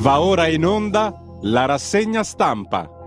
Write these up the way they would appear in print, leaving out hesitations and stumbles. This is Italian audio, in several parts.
Va ora in onda la rassegna stampa.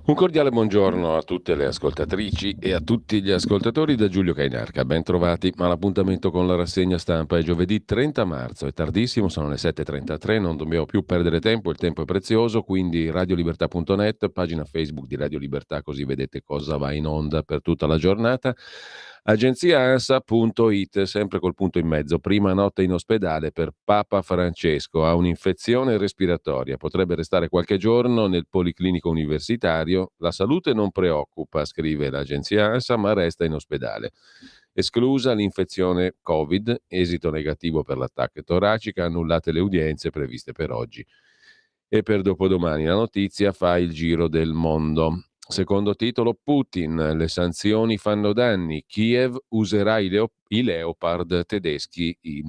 Un cordiale buongiorno a tutte le ascoltatrici e a tutti gli ascoltatori da Giulio Cainarca. Ben trovati all'appuntamento con la rassegna stampa. È giovedì 30 marzo, è tardissimo, sono le 7.33, non dobbiamo più perdere tempo, il tempo è prezioso, quindi radiolibertà.net, pagina Facebook di Radio Libertà, così vedete cosa va in onda per tutta la giornata. Agenziaansa.it, sempre col punto in mezzo. Prima notte in ospedale per Papa Francesco. Ha un'infezione respiratoria. Potrebbe restare qualche giorno nel Policlinico Universitario. La salute non preoccupa, scrive l'agenzia ANSA, ma resta in ospedale. Esclusa l'infezione Covid, esito negativo per l'attacco toracica, annullate le udienze previste per oggi e per dopodomani. La notizia fa il giro del mondo. Secondo titolo, Putin, le sanzioni fanno danni, Kiev userà i Leopard tedeschi, i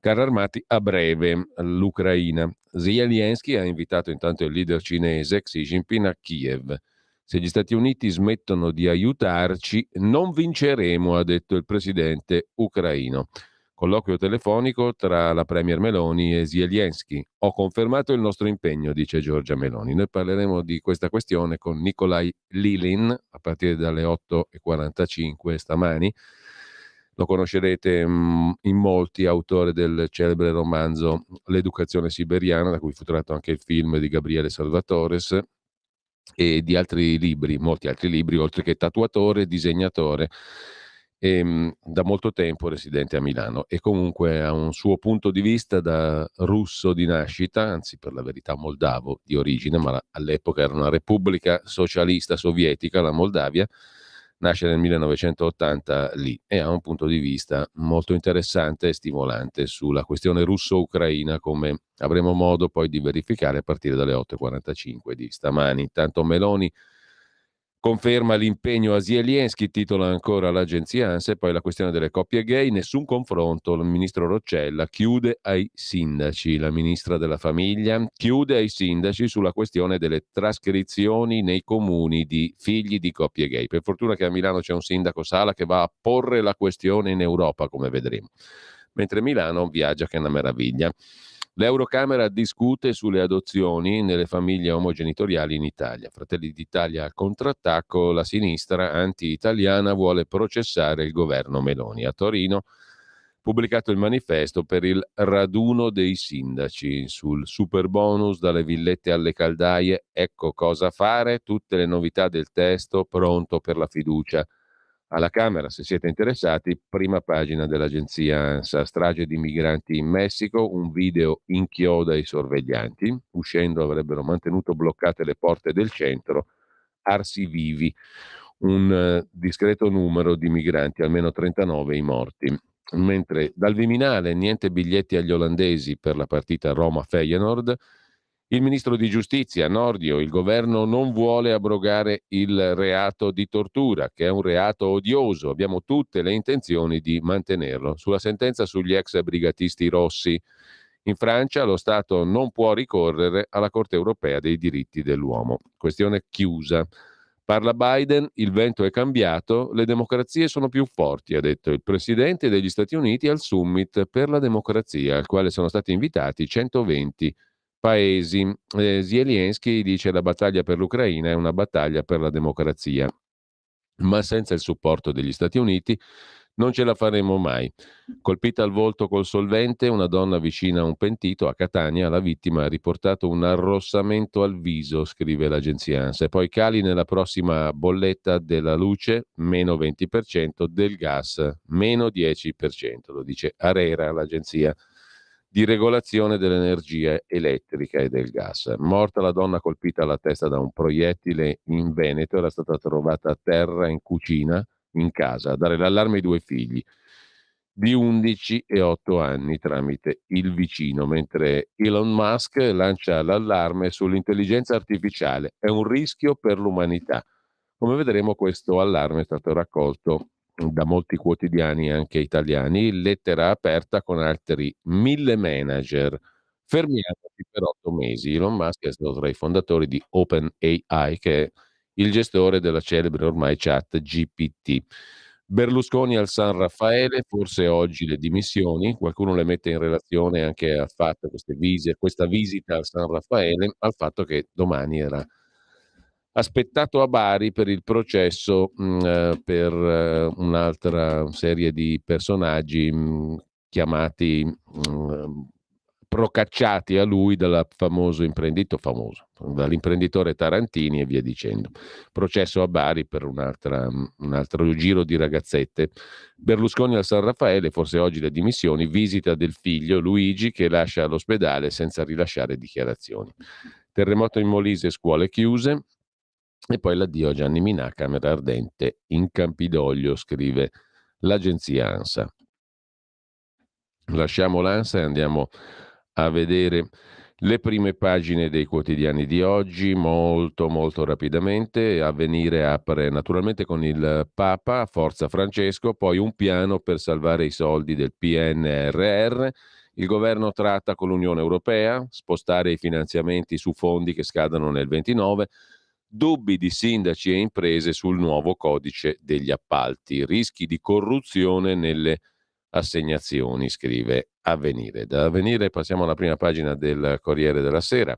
carri armati a breve, l'Ucraina. Zelensky ha invitato intanto il leader cinese Xi Jinping a Kiev. Se gli Stati Uniti smettono di aiutarci, non vinceremo, ha detto il presidente ucraino. Colloquio telefonico tra la Premier Meloni e Zelensky. Ho confermato il nostro impegno, dice Giorgia Meloni. Noi parleremo di questa questione con Nikolai Lilin a partire dalle 8.45 stamani. Lo conoscerete in molti, autore del celebre romanzo L'educazione siberiana, da cui fu tratto anche il film di Gabriele Salvatores, e di altri libri, molti altri libri, oltre che tatuatore, disegnatore, da molto tempo residente a Milano e comunque ha un suo punto di vista da russo di nascita, anzi per la verità moldavo di origine, ma all'epoca era una repubblica socialista sovietica, la Moldavia, nasce nel 1980 lì e ha un punto di vista molto interessante e stimolante sulla questione russo-ucraina, come avremo modo poi di verificare a partire dalle 8.45 di stamani. Intanto Meloni conferma l'impegno a Zelensky, titola ancora l'agenzia ANSA, e poi la questione delle coppie gay, nessun confronto, il ministro Roccella chiude ai sindaci, la ministra della famiglia chiude ai sindaci sulla questione delle trascrizioni nei comuni di figli di coppie gay. Per fortuna che a Milano c'è un sindaco Sala che va a porre la questione in Europa, come vedremo, mentre Milano viaggia che è una meraviglia. L'Eurocamera discute sulle adozioni nelle famiglie omogenitoriali in Italia. Fratelli d'Italia al contrattacco, la sinistra anti-italiana vuole processare il governo Meloni. A Torino pubblicato il manifesto per il raduno dei sindaci sul super bonus dalle villette alle caldaie. Ecco cosa fare, tutte le novità del testo pronto per la fiducia alla Camera. Se siete interessati, prima pagina dell'agenzia ANSA, strage di migranti in Messico, un video inchioda i sorveglianti, uscendo avrebbero mantenuto bloccate le porte del centro arsi vivi, un discreto numero di migranti, almeno 39 i morti. Mentre dal Viminale niente biglietti agli olandesi per la partita Roma-Feyenoord. Il ministro di giustizia Nordio, il governo non vuole abrogare il reato di tortura, che è un reato odioso, abbiamo tutte le intenzioni di mantenerlo. Sulla sentenza sugli ex brigatisti rossi, in Francia lo Stato non può ricorrere alla Corte europea dei diritti dell'uomo. Questione chiusa. Parla Biden, il vento è cambiato, le democrazie sono più forti, ha detto il presidente degli Stati Uniti al summit per la democrazia, al quale sono stati invitati 120 paesi. Zelensky dice la battaglia per l'Ucraina è una battaglia per la democrazia, ma senza il supporto degli Stati Uniti non ce la faremo mai. Colpita al volto col solvente, una donna vicina a un pentito a Catania, la vittima ha riportato un arrossamento al viso, scrive l'agenzia ANSA, e poi cali nella prossima bolletta della luce, meno 20%, del gas, meno 10%, lo dice ARERA, l'agenzia di regolazione dell'energia elettrica e del gas. Morta la donna colpita alla testa da un proiettile in Veneto, era stata trovata a terra in cucina, in casa, a dare l'allarme ai due figli di 11 e 8 anni tramite il vicino, mentre Elon Musk lancia l'allarme sull'intelligenza artificiale. È un rischio per l'umanità. Come vedremo, questo allarme è stato raccolto da molti quotidiani anche italiani, lettera aperta con altri 1000 manager fermiati per 8 mesi. Elon Musk è stato tra i fondatori di OpenAI, che è il gestore della celebre ormai chat GPT. Berlusconi al San Raffaele, forse oggi le dimissioni, qualcuno le mette in relazione anche al fatto, questa visita al San Raffaele, al fatto che domani era aspettato a Bari per il processo per un'altra serie di personaggi chiamati procacciati a lui dal famoso, dall'imprenditore Tarantini e via dicendo. Processo a Bari per un altro giro di ragazzette. Berlusconi al San Raffaele, forse oggi le dimissioni, visita del figlio Luigi che lascia l'ospedale senza rilasciare dichiarazioni. Terremoto in Molise, scuole chiuse. E poi l'addio a Gianni Minà, Camera Ardente in Campidoglio, scrive l'agenzia ANSA. Lasciamo l'ANSA e andiamo a vedere le prime pagine dei quotidiani di oggi, molto molto rapidamente. Avvenire apre naturalmente con il Papa, Forza Francesco, poi un piano per salvare i soldi del PNRR. Il governo tratta con l'Unione Europea, spostare i finanziamenti su fondi che scadono nel 29. Dubbi di sindaci e imprese sul nuovo codice degli appalti, rischi di corruzione nelle assegnazioni, scrive Avvenire. Da Avvenire passiamo alla prima pagina del Corriere della Sera.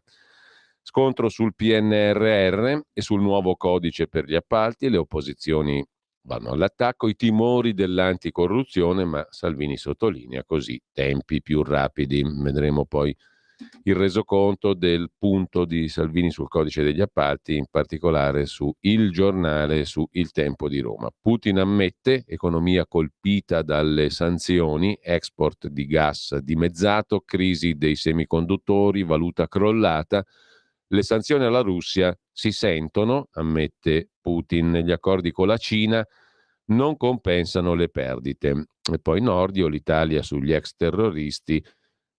Scontro sul PNRR e sul nuovo codice per gli appalti, le opposizioni vanno all'attacco, i timori dell'anticorruzione, ma Salvini sottolinea così tempi più rapidi. Vedremo poi il resoconto del punto di Salvini sul codice degli appalti, in particolare su Il Giornale e su Il Tempo di Roma. Putin ammette, economia colpita dalle sanzioni, export di gas dimezzato, crisi dei semiconduttori, valuta crollata. Le sanzioni alla Russia si sentono, ammette Putin, negli accordi con la Cina non compensano le perdite. E poi Nordio, l'Italia sugli ex terroristi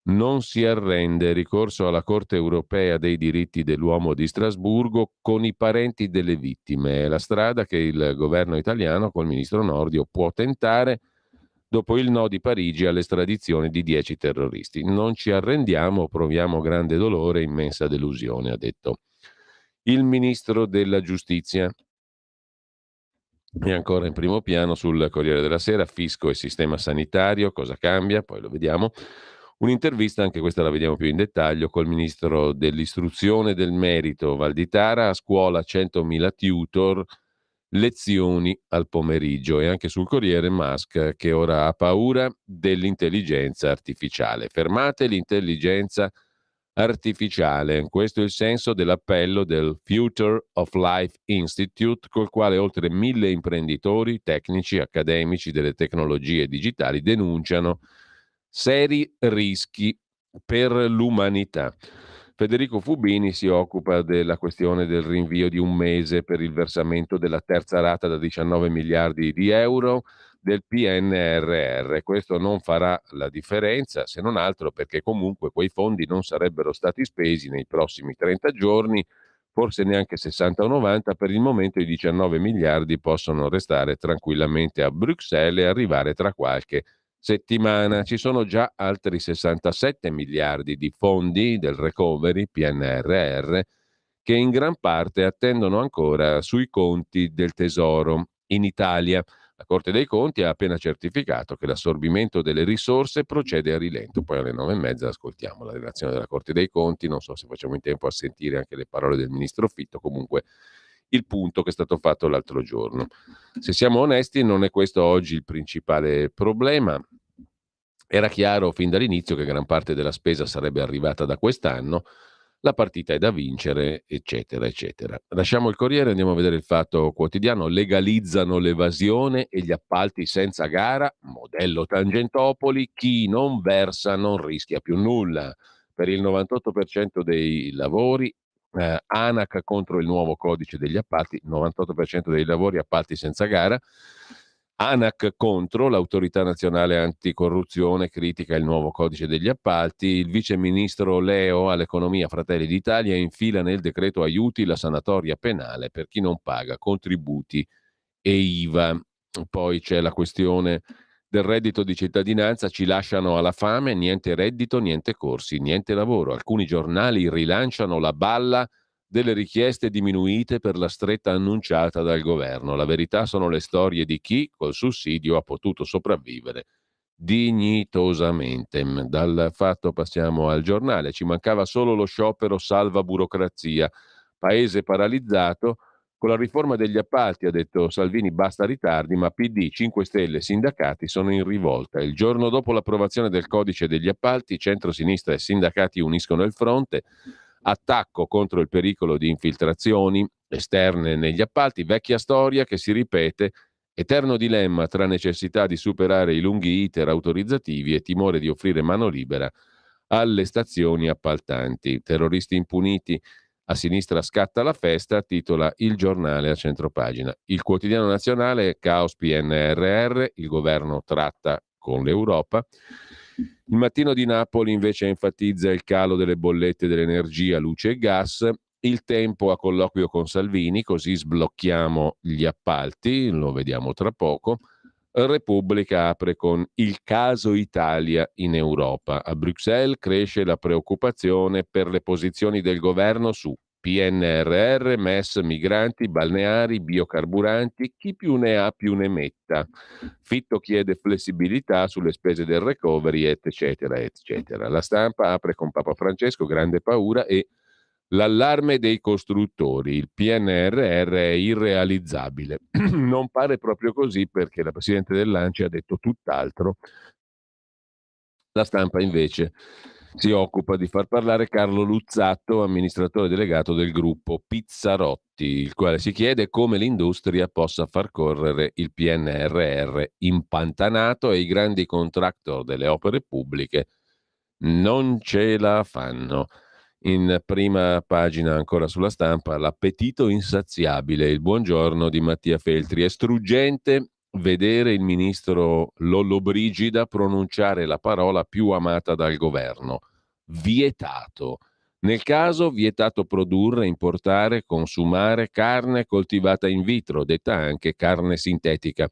non si arrende, ricorso alla Corte europea dei diritti dell'uomo di Strasburgo con i parenti delle vittime. È la strada che il governo italiano col ministro Nordio può tentare dopo il no di Parigi all'estradizione di 10 terroristi. Non ci arrendiamo, proviamo grande dolore e immensa delusione, ha detto il ministro della giustizia. E ancora in primo piano sul Corriere della Sera, fisco e sistema sanitario, cosa cambia? Poi lo vediamo. Un'intervista, anche questa la vediamo più in dettaglio, col ministro dell'istruzione e del merito Valditara, a scuola 100.000 tutor, lezioni al pomeriggio. E anche sul Corriere Musk che ora ha paura dell'intelligenza artificiale. Fermate l'intelligenza artificiale. Questo è il senso dell'appello del Future of Life Institute, col quale oltre 1000 imprenditori, tecnici, accademici delle tecnologie digitali denunciano seri rischi per l'umanità. Federico Fubini si occupa della questione del rinvio di un mese per il versamento della terza rata da 19 miliardi di euro del PNRR. Questo non farà la differenza, se non altro perché comunque quei fondi non sarebbero stati spesi nei prossimi 30 giorni, forse neanche 60 o 90. Per il momento i 19 miliardi possono restare tranquillamente a Bruxelles e arrivare tra qualche settimana. Ci sono già altri 67 miliardi di fondi del recovery PNRR che in gran parte attendono ancora sui conti del Tesoro. In Italia la Corte dei Conti ha appena certificato che l'assorbimento delle risorse procede a rilento. Poi alle 9:30 ascoltiamo la relazione della Corte dei Conti, non so se facciamo in tempo a sentire anche le parole del ministro Fitto, comunque il punto che è stato fatto l'altro giorno. Se siamo onesti, non è questo oggi il principale problema. Era chiaro fin dall'inizio che gran parte della spesa sarebbe arrivata da quest'anno, la partita è da vincere, eccetera, eccetera. Lasciamo il Corriere e andiamo a vedere il Fatto Quotidiano. Legalizzano l'evasione e gli appalti senza gara, modello Tangentopoli, chi non versa non rischia più nulla. Per il 98% dei lavori, ANAC contro il nuovo codice degli appalti, 98% dei lavori appalti senza gara. ANAC contro, l'autorità nazionale anticorruzione critica il nuovo codice degli appalti, il vice ministro Leo all'economia Fratelli d'Italia infila nel decreto aiuti la sanatoria penale per chi non paga contributi e IVA. Poi c'è la questione del reddito di cittadinanza, ci lasciano alla fame, niente reddito, niente corsi, niente lavoro. Alcuni giornali rilanciano la balla delle richieste diminuite per la stretta annunciata dal governo. La verità sono le storie di chi col sussidio ha potuto sopravvivere dignitosamente. Dal Fatto passiamo al Giornale. Ci mancava solo lo sciopero salva burocrazia. Paese paralizzato. Con la riforma degli appalti, ha detto Salvini, basta ritardi, ma PD, 5 Stelle e sindacati sono in rivolta. Il giorno dopo l'approvazione del codice degli appalti, centrosinistra e sindacati uniscono il fronte. Attacco contro il pericolo di infiltrazioni esterne negli appalti, vecchia storia che si ripete, eterno dilemma tra necessità di superare i lunghi iter autorizzativi e timore di offrire mano libera alle stazioni appaltanti. Terroristi impuniti, a sinistra scatta la festa, titola Il Giornale a centropagina. Il Quotidiano Nazionale, caos PNRR, il governo tratta con l'Europa. Il Mattino di Napoli invece enfatizza il calo delle bollette dell'energia, luce e gas. Il Tempo a colloquio con Salvini, così sblocchiamo gli appalti, lo vediamo tra poco. Repubblica apre con il caso Italia in Europa. A Bruxelles cresce la preoccupazione per le posizioni del governo su PNRR, MES, migranti, balneari, biocarburanti, chi più ne ha più ne metta. Fitto chiede flessibilità sulle spese del recovery, eccetera, eccetera. La Stampa apre con Papa Francesco, grande paura e l'allarme dei costruttori, il PNRR è irrealizzabile. Non pare proprio così perché la Presidente dell'ANCI ha detto tutt'altro. La Stampa invece si occupa di far parlare Carlo Luzzatto, amministratore delegato del gruppo Pizzarotti, il quale si chiede come l'industria possa far correre il PNRR impantanato e i grandi contractor delle opere pubbliche non ce la fanno. In prima pagina ancora sulla Stampa, l'appetito insaziabile, il buongiorno di Mattia Feltri. È struggente vedere il ministro Lollobrigida pronunciare la parola più amata dal governo, vietato. Nel caso, vietato produrre, importare, consumare carne coltivata in vitro, detta anche carne sintetica.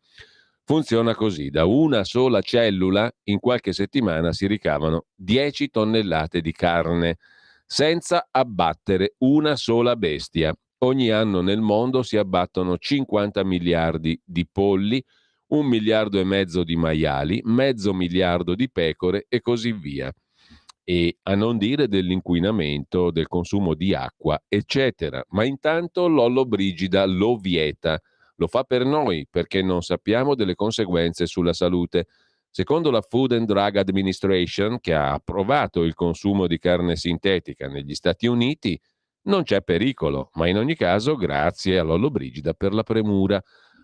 Funziona così: da una sola cellula in qualche settimana si ricavano 10 tonnellate di carne, senza abbattere una sola bestia. Ogni anno nel mondo si abbattono 50 miliardi di polli, 1,5 miliardi di maiali, mezzo miliardo di pecore e così via. E a non dire dell'inquinamento, del consumo di acqua, eccetera. Ma intanto Lollobrigida lo vieta. Lo fa per noi, perché non sappiamo delle conseguenze sulla salute. Secondo la Food and Drug Administration, che ha approvato il consumo di carne sintetica negli Stati Uniti, non c'è pericolo, ma in ogni caso grazie a Lollobrigida per la premura.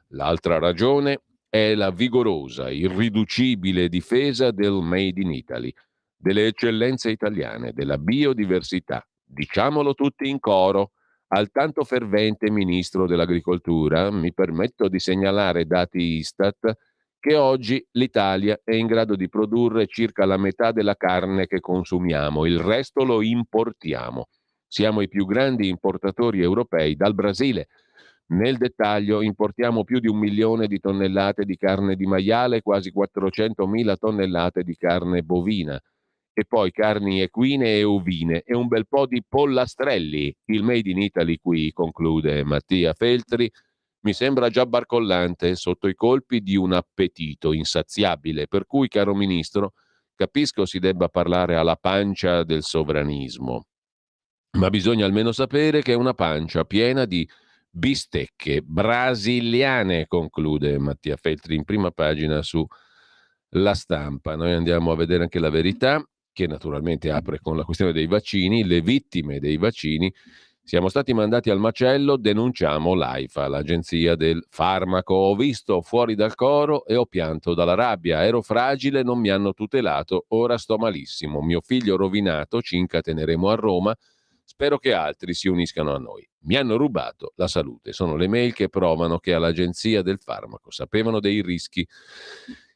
L'altra ragione è la vigorosa, irriducibile difesa del Made in Italy, delle eccellenze italiane, della biodiversità, Diciamolo tutti in coro. Al tanto fervente ministro dell'Agricoltura mi permetto di segnalare dati Istat che oggi l'Italia è in grado di produrre circa la metà della carne che consumiamo, il resto lo importiamo. Siamo i più grandi importatori europei dal Brasile. Nel dettaglio importiamo più di 1 milione di tonnellate di carne di maiale e quasi 400.000 tonnellate di carne bovina e poi carni equine e ovine e un bel po' di pollastrelli. Il Made in Italy qui, conclude Mattia Feltri, mi sembra già barcollante sotto i colpi di un appetito insaziabile, per cui, caro Ministro, capisco si debba parlare alla pancia del sovranismo, ma bisogna almeno sapere che è una pancia piena di bistecche brasiliane, conclude Mattia Feltri in prima pagina su La Stampa. Noi andiamo a vedere anche La Verità, che naturalmente apre con la questione dei vaccini, le vittime dei vaccini. Siamo stati mandati al macello, denunciamo l'AIFA, l'agenzia del farmaco. Ho visto fuori dal coro e ho pianto dalla rabbia. Ero fragile, non mi hanno tutelato, ora sto malissimo. Mio figlio rovinato, ci incateneremo a Roma. Spero che altri si uniscano a noi. Mi hanno rubato la salute. Sono le mail che provano che all'agenzia del farmaco sapevano dei rischi.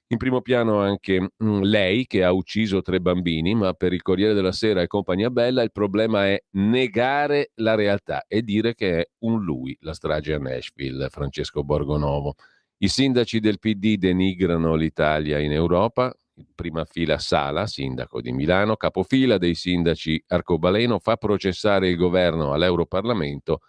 In primo piano anche lei che ha ucciso 3 bambini, ma per il Corriere della Sera e compagnia bella il problema è negare la realtà e dire che è un lui la strage a Nashville, Francesco Borgonovo. I sindaci del PD denigrano l'Italia in Europa, in prima fila Sala, sindaco di Milano, capofila dei sindaci Arcobaleno, fa processare il governo all'Europarlamento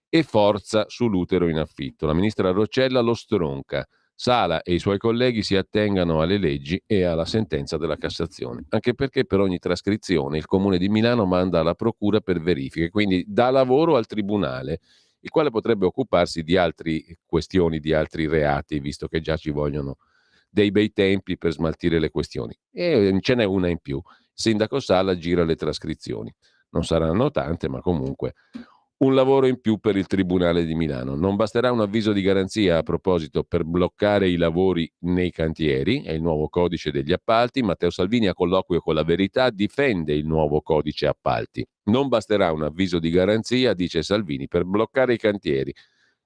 e forza sull'utero in affitto. La ministra Roccella lo stronca. Sala e i suoi colleghi si attengano alle leggi e alla sentenza della Cassazione, anche perché per ogni trascrizione il Comune di Milano manda alla Procura per verifiche, quindi dà lavoro al Tribunale, il quale potrebbe occuparsi di altre questioni, di altri reati, visto che già ci vogliono dei bei tempi per smaltire le questioni. E ce n'è una in più. Il sindaco Sala gira le trascrizioni. Non saranno tante, ma comunque un lavoro in più per il Tribunale di Milano. Non basterà un avviso di garanzia a proposito per bloccare i lavori nei cantieri, è il nuovo codice degli appalti. Matteo Salvini a colloquio con La Verità difende il nuovo codice appalti. Non basterà un avviso di garanzia, dice Salvini, per bloccare i cantieri.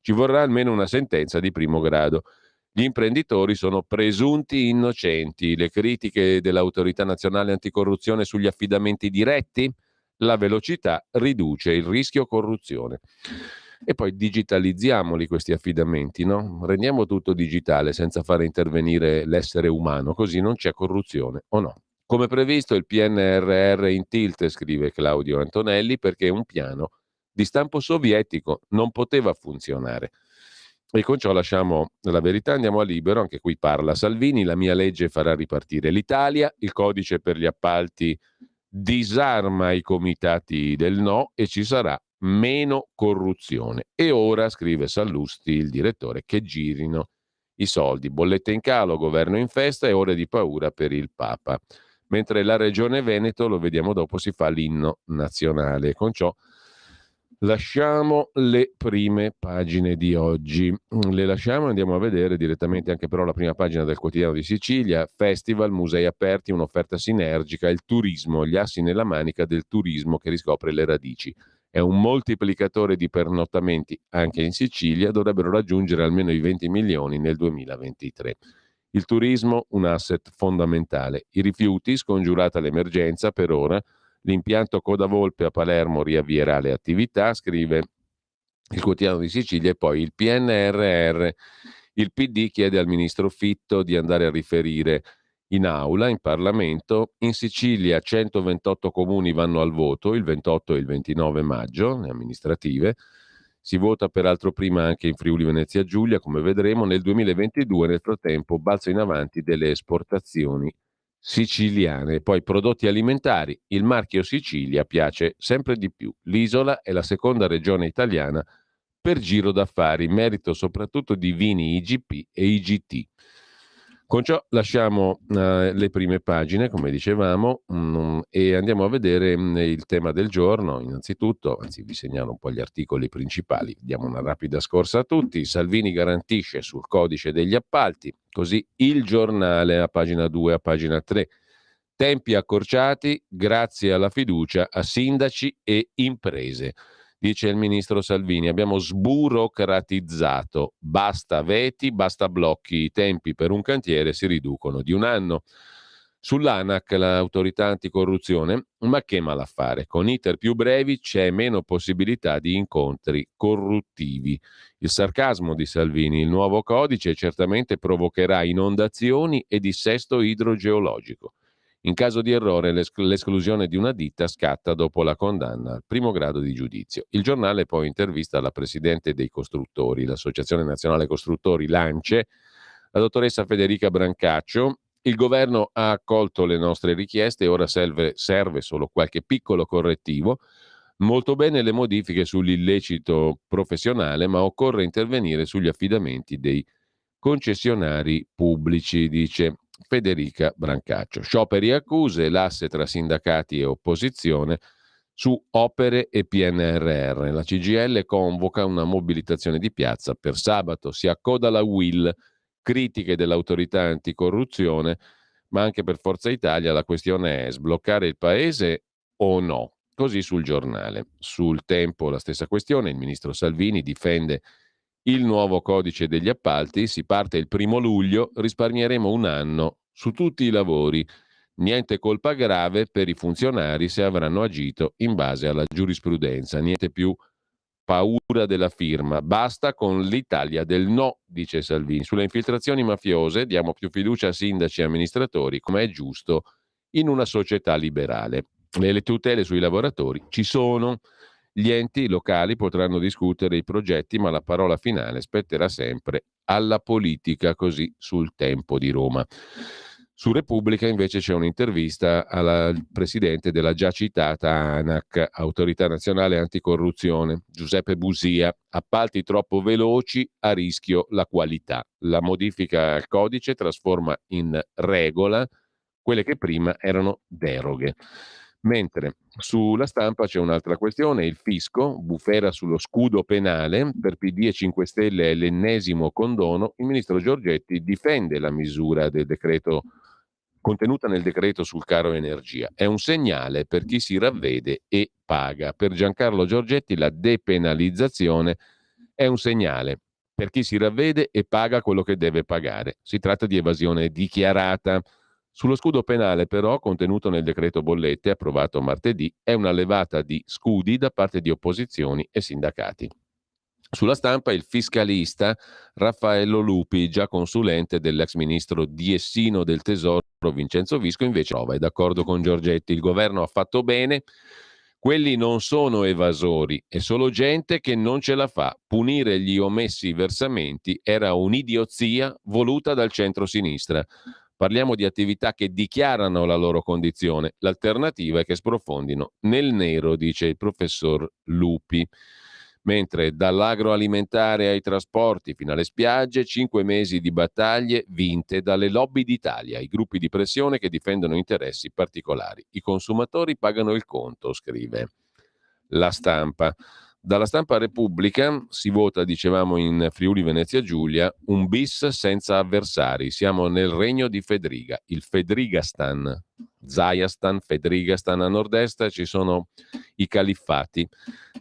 Ci vorrà almeno una sentenza di primo grado. Gli imprenditori sono presunti innocenti. Le critiche dell'Autorità Nazionale Anticorruzione sugli affidamenti diretti? La velocità riduce il rischio corruzione. E poi digitalizziamoli questi affidamenti, no? Rendiamo tutto digitale senza fare intervenire l'essere umano, così non c'è corruzione, o no? Come previsto il PNRR in tilt, scrive Claudio Antonelli, perché un piano di stampo sovietico non poteva funzionare. E con ciò lasciamo La Verità, andiamo a Libero, anche qui parla Salvini, la mia legge farà ripartire l'Italia, il codice per gli appalti disarma i comitati del no e ci sarà meno corruzione. E ora, scrive Sallusti, il direttore, che girino i soldi. Bollette in calo, governo in festa e ore di paura per il Papa. Mentre la Regione Veneto, lo vediamo dopo, si fa l'inno nazionale. Con ciò lasciamo le prime pagine di oggi. Le lasciamo e andiamo a vedere direttamente anche però la prima pagina del Quotidiano di Sicilia. Festival, musei aperti, un'offerta sinergica, il turismo, gli assi nella manica del turismo che riscopre le radici. È un moltiplicatore di pernottamenti anche in Sicilia, dovrebbero raggiungere almeno i 20 milioni nel 2023. Il turismo, un asset fondamentale. I rifiuti, scongiurata l'emergenza per ora. L'impianto Coda Volpe a Palermo riavvierà le attività, scrive il Quotidiano di Sicilia, e poi il PNRR. Il PD chiede al ministro Fitto di andare a riferire in aula, in Parlamento. In Sicilia 128 comuni vanno al voto il 28 e il 29 maggio, le amministrative. Si vota peraltro prima anche in Friuli Venezia Giulia, come vedremo. Nel 2022, nel frattempo, balzo in avanti delle esportazioni siciliane. Poi prodotti alimentari, il marchio Sicilia piace sempre di più. L'isola è la seconda regione italiana per giro d'affari, merito soprattutto di vini IGP e IGT. Con ciò lasciamo le prime pagine, come dicevamo, e andiamo a vedere il tema del giorno. Innanzitutto, anzi vi segnalo un po' gli articoli principali, diamo una rapida scorsa a tutti. Salvini garantisce sul codice degli appalti, così il giornale a pagina 2, a pagina 3. Tempi accorciati grazie alla fiducia a sindaci e imprese, dice il ministro Salvini. Abbiamo sburocratizzato, basta veti, basta blocchi, i tempi per un cantiere si riducono di un anno. Sull'ANAC, l'autorità anticorruzione, ma che malaffare, con iter più brevi c'è meno possibilità di incontri corruttivi. Il sarcasmo di Salvini, il nuovo codice certamente provocherà inondazioni e dissesto idrogeologico. In caso di errore l'esclusione di una ditta scatta dopo la condanna al primo grado di giudizio. Il giornale poi intervista la presidente dei costruttori, l'Associazione Nazionale Costruttori Lance, la dottoressa Federica Brancaccio. Il governo ha accolto le nostre richieste e ora serve solo qualche piccolo correttivo. Molto bene le modifiche sull'illecito professionale, ma occorre intervenire sugli affidamenti dei concessionari pubblici, dice Federica Brancaccio. Scioperi e accuse, l'asse tra sindacati e opposizione su opere e PNRR. La CGIL convoca una mobilitazione di piazza per sabato. Si accoda la UIL, critiche dell'autorità anticorruzione, ma anche per Forza Italia la questione è sbloccare il paese o no? Così sul giornale. Sul Tempo la stessa questione, il ministro Salvini difende il nuovo codice degli appalti, si parte il 1° luglio, risparmieremo un anno su tutti i lavori. Niente colpa grave per i funzionari se avranno agito in base alla giurisprudenza, niente più paura della firma, basta con l'Italia del no, dice Salvini. Sulle infiltrazioni mafiose diamo più fiducia a sindaci e amministratori, come è giusto in una società liberale. Le tutele sui lavoratori ci sono. Gli enti locali potranno discutere i progetti, ma la parola finale spetterà sempre alla politica, così sul Tempo di Roma. Su Repubblica invece c'è un'intervista al presidente della già citata ANAC, Autorità Nazionale Anticorruzione, Giuseppe Busia. Appalti troppo veloci, a rischio la qualità. La modifica al codice trasforma in regola quelle che prima erano deroghe. Mentre sulla Stampa c'è un'altra questione, il fisco, bufera sullo scudo penale, per PD e 5 Stelle è l'ennesimo condono, il ministro Giorgetti difende la misura del decreto contenuta nel decreto sul caro energia. È un segnale per chi si ravvede e paga. Per Giancarlo Giorgetti la depenalizzazione è un segnale per chi si ravvede e paga quello che deve pagare. Si tratta di evasione dichiarata. Sullo scudo penale, però, contenuto nel decreto bollette approvato martedì, è una levata di scudi da parte di opposizioni e sindacati. Sulla Stampa il fiscalista Raffaello Lupi, già consulente dell'ex ministro diessino del Tesoro Vincenzo Visco, invece trova, è d'accordo con Giorgetti, il governo ha fatto bene, quelli non sono evasori, è solo gente che non ce la fa. Punire gli omessi versamenti era un'idiozia voluta dal centro-sinistra. Parliamo di attività che dichiarano la loro condizione. L'alternativa è che sprofondino nel nero, dice il professor Lupi. Mentre dall'agroalimentare ai trasporti fino alle spiagge, 5 mesi di battaglie vinte dalle lobby d'Italia, i gruppi di pressione che difendono interessi particolari. I consumatori pagano il conto, scrive La Stampa. Dalla Stampa Repubblica si vota, dicevamo, in Friuli Venezia Giulia, un bis senza avversari. Siamo nel regno di Fedriga, il Fedrigastan. Zayastan, Fedrigastan a nord-est ci sono i califfati,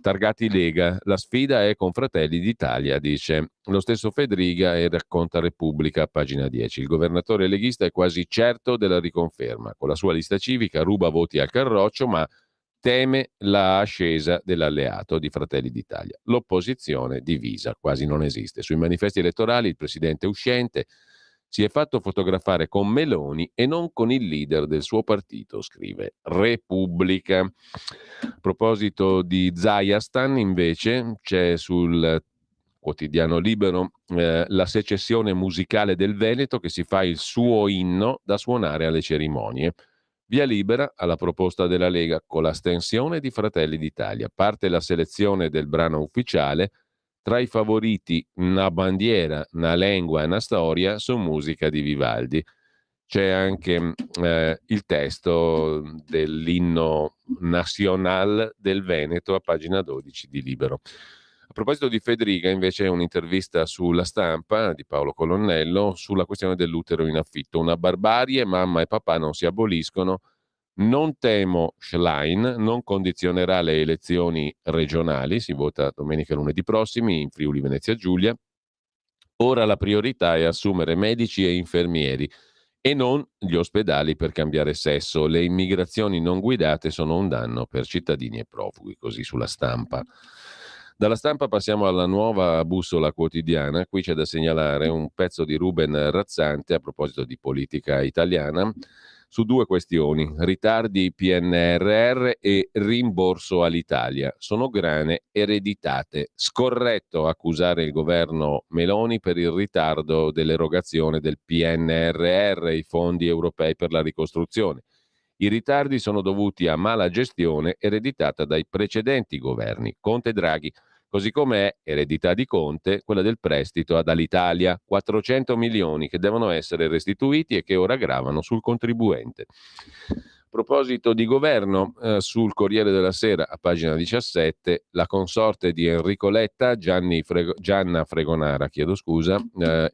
targati Lega. La sfida è con Fratelli d'Italia, dice lo stesso Fedriga e racconta Repubblica a pagina 10. Il governatore leghista è quasi certo della riconferma. Con la sua lista civica ruba voti al Carroccio, ma teme la ascesa dell'alleato di Fratelli d'Italia. L'opposizione divisa, quasi non esiste. Sui manifesti elettorali il presidente uscente si è fatto fotografare con Meloni e non con il leader del suo partito, scrive Repubblica. A proposito di Zayastan, invece, c'è sul quotidiano Libero la secessione musicale del Veneto che si fa il suo inno da suonare alle cerimonie. Via libera alla proposta della Lega con l'astensione di Fratelli d'Italia. Parte la selezione del brano ufficiale. Tra i favoriti Una bandiera, una lingua e una storia su musica di Vivaldi. C'è anche il testo dell'inno nazionale del Veneto a pagina 12 di Libero. A proposito di Federica, invece, un'intervista sulla Stampa di Paolo Colonnello sulla questione dell'utero in affitto. Una barbarie, mamma e papà non si aboliscono. Non temo Schlein, non condizionerà le elezioni regionali, si vota domenica e lunedì prossimi in Friuli Venezia Giulia. Ora la priorità è assumere medici e infermieri e non gli ospedali per cambiare sesso. Le immigrazioni non guidate sono un danno per cittadini e profughi, così sulla Stampa. Dalla Stampa passiamo alla Nuova Bussola Quotidiana. Qui c'è da segnalare un pezzo di Ruben Razzante a proposito di politica italiana su due questioni: ritardi PNRR e rimborso all'Italia. Sono grane ereditate. Scorretto accusare il governo Meloni per il ritardo dell'erogazione del PNRR, i fondi europei per la ricostruzione. I ritardi sono dovuti a mala gestione ereditata dai precedenti governi, Conte e Draghi. Così come è eredità di Conte quella del prestito ad Alitalia, 400 milioni che devono essere restituiti e che ora gravano sul contribuente. A proposito di governo, sul Corriere della Sera, a pagina 17, la consorte di Enrico Letta, Gianna Fregonara,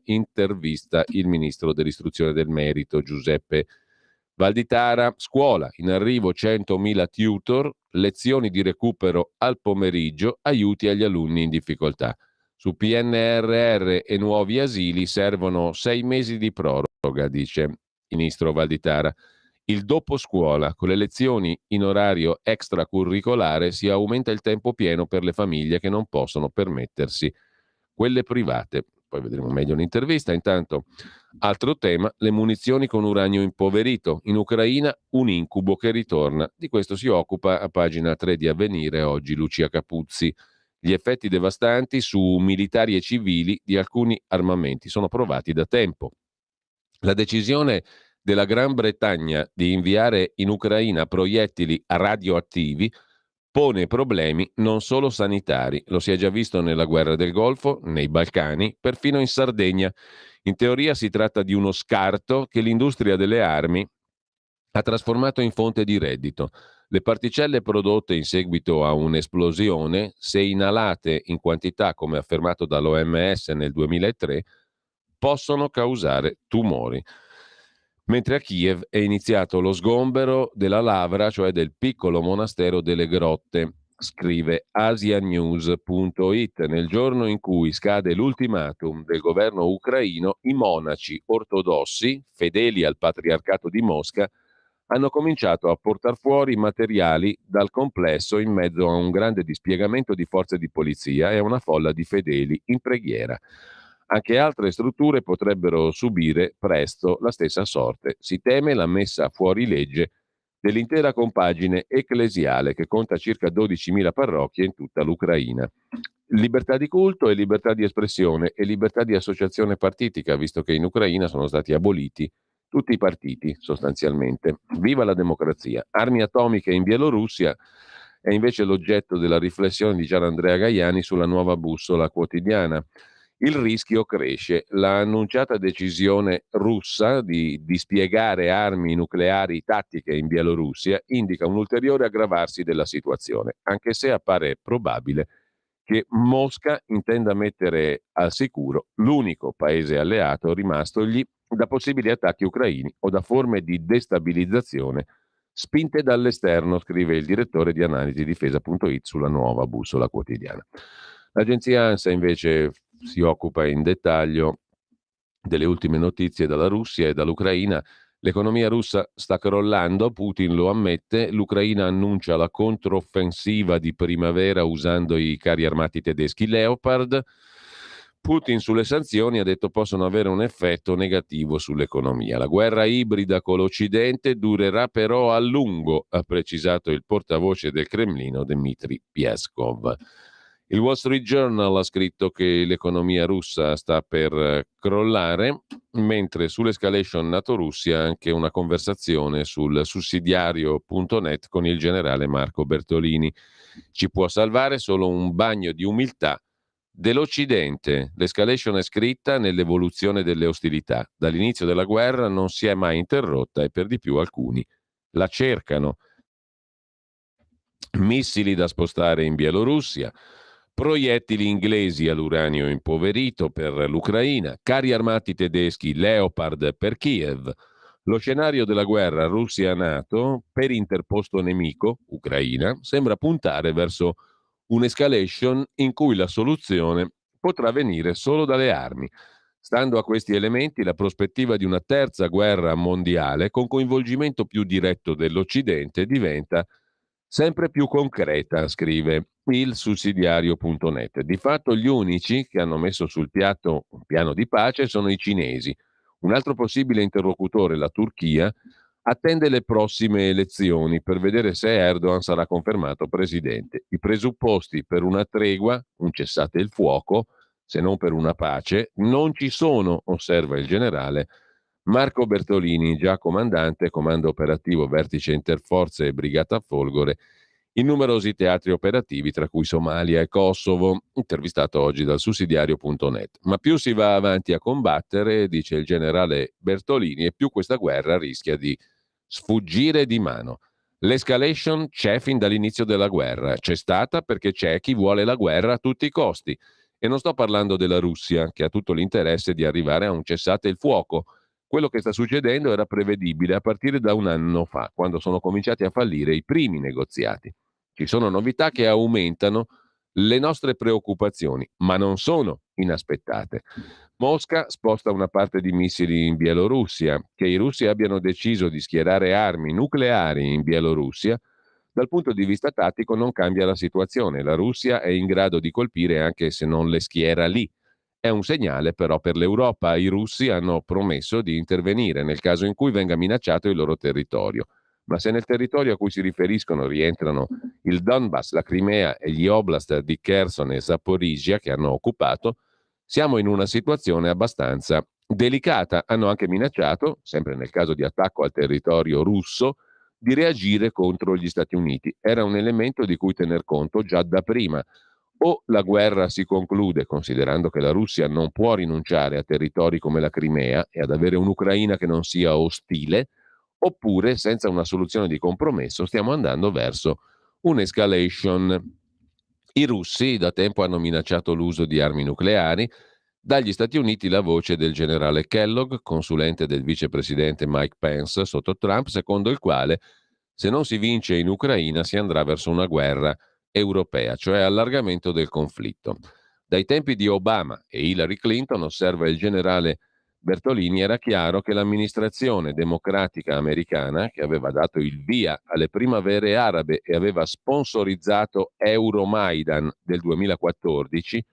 intervista il ministro dell'istruzione e del merito, Giuseppe Valditara. Scuola, in arrivo 100.000 tutor, lezioni di recupero al pomeriggio, aiuti agli alunni in difficoltà. Su PNRR e nuovi asili servono 6 mesi di proroga, dice il ministro Valditara. Il dopo scuola, con le lezioni in orario extracurricolare, si aumenta il tempo pieno per le famiglie che non possono permettersi quelle private. Poi vedremo meglio l'intervista. Intanto, altro tema, le munizioni con uranio impoverito. In Ucraina un incubo che ritorna. Di questo si occupa a pagina 3 di Avvenire oggi Lucia Capuzzi. Gli effetti devastanti su militari e civili di alcuni armamenti sono provati da tempo. La decisione della Gran Bretagna di inviare in Ucraina proiettili radioattivi pone problemi non solo sanitari. Lo si è già visto nella guerra del Golfo, nei Balcani, perfino in Sardegna. In teoria si tratta di uno scarto che l'industria delle armi ha trasformato in fonte di reddito. Le particelle prodotte in seguito a un'esplosione, se inalate in quantità come affermato dall'OMS nel 2003, possono causare tumori. Mentre a Kiev è iniziato lo sgombero della Lavra, cioè del piccolo monastero delle grotte, scrive asianews.it. Nel giorno in cui scade l'ultimatum del governo ucraino, i monaci ortodossi, fedeli al patriarcato di Mosca, hanno cominciato a portare fuori materiali dal complesso in mezzo a un grande dispiegamento di forze di polizia e a una folla di fedeli in preghiera. Anche altre strutture potrebbero subire presto la stessa sorte. Si teme la messa fuori legge dell'intera compagine ecclesiale che conta circa 12.000 parrocchie in tutta l'Ucraina. Libertà di culto e libertà di espressione e libertà di associazione partitica, visto che in Ucraina sono stati aboliti tutti i partiti sostanzialmente. Viva la democrazia! Armi atomiche in Bielorussia è invece l'oggetto della riflessione di Gianandrea Gaiani sulla Nuova Bussola Quotidiana. Il rischio cresce. La annunciata decisione russa di dispiegare armi nucleari tattiche in Bielorussia indica un ulteriore aggravarsi della situazione, anche se appare probabile che Mosca intenda mettere al sicuro l'unico paese alleato rimastogli da possibili attacchi ucraini o da forme di destabilizzazione spinte dall'esterno, scrive il direttore di analisi difesa.it sulla Nuova Bussola Quotidiana. L'agenzia ANSA invece si occupa in dettaglio delle ultime notizie dalla Russia e dall'Ucraina. L'economia russa sta crollando, Putin lo ammette, l'Ucraina annuncia la controffensiva di primavera usando i carri armati tedeschi Leopard. Putin sulle sanzioni ha detto possono avere un effetto negativo sull'economia. La guerra ibrida con l'Occidente durerà però a lungo, ha precisato il portavoce del Cremlino Dmitry Peskov. Il Wall Street Journal ha scritto che l'economia russa sta per crollare, mentre sull'escalation NATO-Russia anche una conversazione sul sussidiario.net con il generale Marco Bertolini. Ci può salvare solo un bagno di umiltà dell'Occidente. L'escalation è scritta nell'evoluzione delle ostilità. Dall'inizio della guerra non si è mai interrotta e per di più alcuni la cercano. Missili da spostare in Bielorussia, proiettili inglesi all'uranio impoverito per l'Ucraina, carri armati tedeschi Leopard per Kiev. Lo scenario della guerra Russia-NATO per interposto nemico, Ucraina, sembra puntare verso un'escalation in cui la soluzione potrà venire solo dalle armi. Stando a questi elementi, la prospettiva di una terza guerra mondiale con coinvolgimento più diretto dell'Occidente diventa sempre più concreta, scrive il sussidiario.net. Di fatto gli unici che hanno messo sul piatto un piano di pace sono i cinesi. Un altro possibile interlocutore, la Turchia, attende le prossime elezioni per vedere se Erdogan sarà confermato presidente. I presupposti per una tregua, un cessate il fuoco, se non per una pace, non ci sono, osserva il generale Marco Bertolini, già comandante, comando operativo vertice interforze e brigata Folgore, in numerosi teatri operativi, tra cui Somalia e Kosovo, intervistato oggi dal sussidiario.net. Ma più si va avanti a combattere, dice il generale Bertolini, e più questa guerra rischia di sfuggire di mano. L'escalation c'è fin dall'inizio della guerra, c'è stata perché c'è chi vuole la guerra a tutti i costi. E non sto parlando della Russia, che ha tutto l'interesse di arrivare a un cessate il fuoco. Quello che sta succedendo era prevedibile a partire da un anno fa, quando sono cominciati a fallire i primi negoziati. Ci sono novità che aumentano le nostre preoccupazioni, ma non sono inaspettate. Mosca sposta una parte di missili in Bielorussia. Che i russi abbiano deciso di schierare armi nucleari in Bielorussia, dal punto di vista tattico non cambia la situazione. La Russia è in grado di colpire anche se non le schiera lì. È un segnale però per l'Europa. I russi hanno promesso di intervenire nel caso in cui venga minacciato il loro territorio. Ma se nel territorio a cui si riferiscono rientrano il Donbass, la Crimea e gli oblast di Kherson e Zaporizhia che hanno occupato, siamo in una situazione abbastanza delicata. Hanno anche minacciato, sempre nel caso di attacco al territorio russo, di reagire contro gli Stati Uniti. Era un elemento di cui tener conto già da prima. O la guerra si conclude considerando che la Russia non può rinunciare a territori come la Crimea e ad avere un'Ucraina che non sia ostile, oppure senza una soluzione di compromesso stiamo andando verso un'escalation. I russi da tempo hanno minacciato l'uso di armi nucleari. Dagli Stati Uniti la voce del generale Kellogg, consulente del vicepresidente Mike Pence sotto Trump, secondo il quale se non si vince in Ucraina si andrà verso una guerra europea, cioè allargamento del conflitto. Dai tempi di Obama e Hillary Clinton, osserva il generale Bertolini, era chiaro che l'amministrazione democratica americana, che aveva dato il via alle primavere arabe e aveva sponsorizzato Euromaidan del 2014,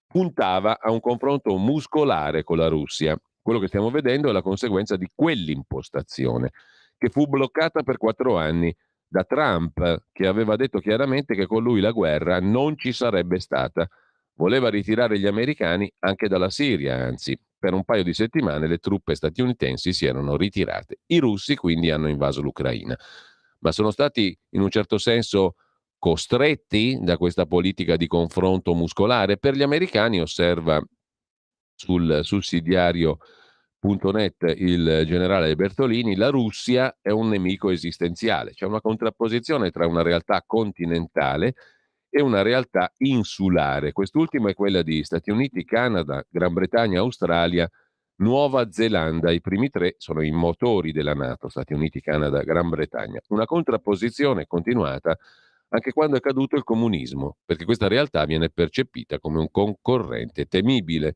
puntava a un confronto muscolare con la Russia. Quello che stiamo vedendo è la conseguenza di quell'impostazione, che fu bloccata per 4 anni da Trump, che aveva detto chiaramente che con lui la guerra non ci sarebbe stata. Voleva ritirare gli americani anche dalla Siria, anzi, per un paio di settimane le truppe statunitensi si erano ritirate. I russi quindi hanno invaso l'Ucraina, ma sono stati in un certo senso costretti da questa politica di confronto muscolare. Per gli americani, osserva sul sussidiario.net il generale Bertolini, la Russia è un nemico esistenziale. C'è una contrapposizione tra una realtà continentale e una realtà insulare. Quest'ultima è quella di Stati Uniti, Canada, Gran Bretagna, Australia, Nuova Zelanda. I primi tre sono i motori della NATO, Stati Uniti, Canada, Gran Bretagna. Una contrapposizione continuata anche quando è caduto il comunismo, perché questa realtà viene percepita come un concorrente temibile.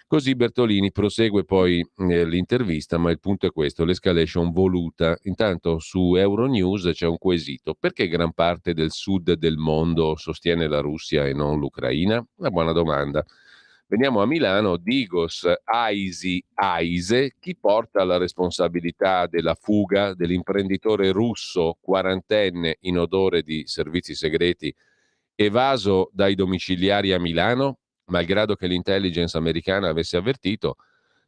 Così Bertolini prosegue poi l'intervista, ma il punto è questo, l'escalation voluta. Intanto su Euronews c'è un quesito: perché gran parte del sud del mondo sostiene la Russia e non l'Ucraina? Una buona domanda. Veniamo a Milano, Digos Aise, chi porta la responsabilità della fuga dell'imprenditore russo quarantenne in odore di servizi segreti evaso dai domiciliari a Milano? Malgrado che l'intelligence americana avesse avvertito,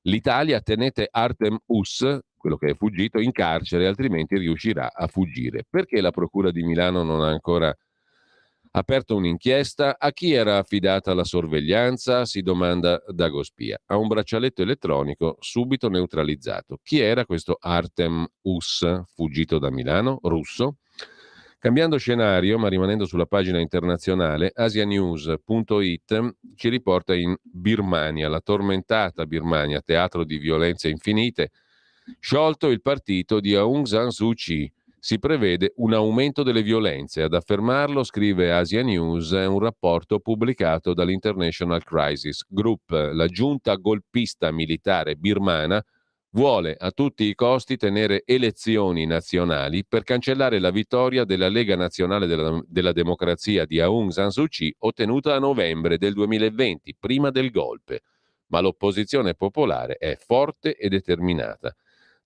l'Italia tenete Artem Us, quello che è fuggito, in carcere, altrimenti riuscirà a fuggire. Perché la Procura di Milano non ha ancora aperto un'inchiesta? A chi era affidata la sorveglianza? Si domanda Dagospia. A un braccialetto elettronico subito neutralizzato. Chi era questo Artem Us, fuggito da Milano, russo? Cambiando scenario, ma rimanendo sulla pagina internazionale, asianews.it ci riporta in Birmania, la tormentata Birmania, teatro di violenze infinite. Sciolto il partito di Aung San Suu Kyi, si prevede un aumento delle violenze. Ad affermarlo, scrive Asia News, è un rapporto pubblicato dall'International Crisis Group. La giunta golpista militare birmana vuole a tutti i costi tenere elezioni nazionali per cancellare la vittoria della Lega Nazionale della Democrazia di Aung San Suu Kyi ottenuta a novembre del 2020, prima del golpe. Ma l'opposizione popolare è forte e determinata.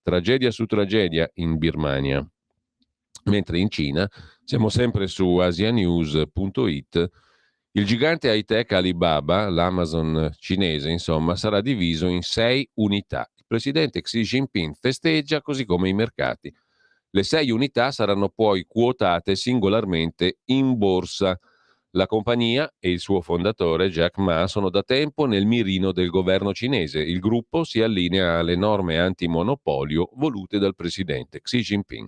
Tragedia su tragedia in Birmania. Mentre in Cina, siamo sempre su asianews.it, il gigante high-tech Alibaba, l'Amazon cinese, insomma, sarà diviso in 6 unità. Il presidente Xi Jinping festeggia, così come i mercati. Le 6 unità saranno poi quotate singolarmente in borsa. La compagnia e il suo fondatore Jack Ma sono da tempo nel mirino del governo cinese. Il gruppo si allinea alle norme antimonopolio volute dal presidente Xi Jinping.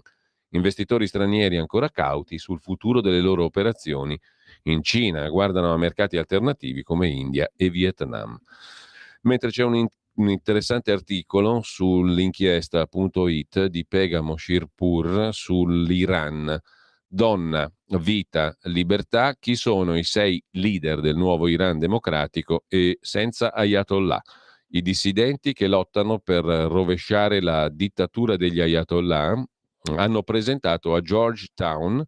Investitori stranieri ancora cauti sul futuro delle loro operazioni in Cina, guardano a mercati alternativi come India e Vietnam. Mentre c'è un interessante articolo sull'inchiesta.it di Pegamo Shirpur sull'Iran. Donna, vita, libertà, chi sono i 6 leader del nuovo Iran democratico e senza Ayatollah? I dissidenti che lottano per rovesciare la dittatura degli Ayatollah hanno presentato a Georgetown,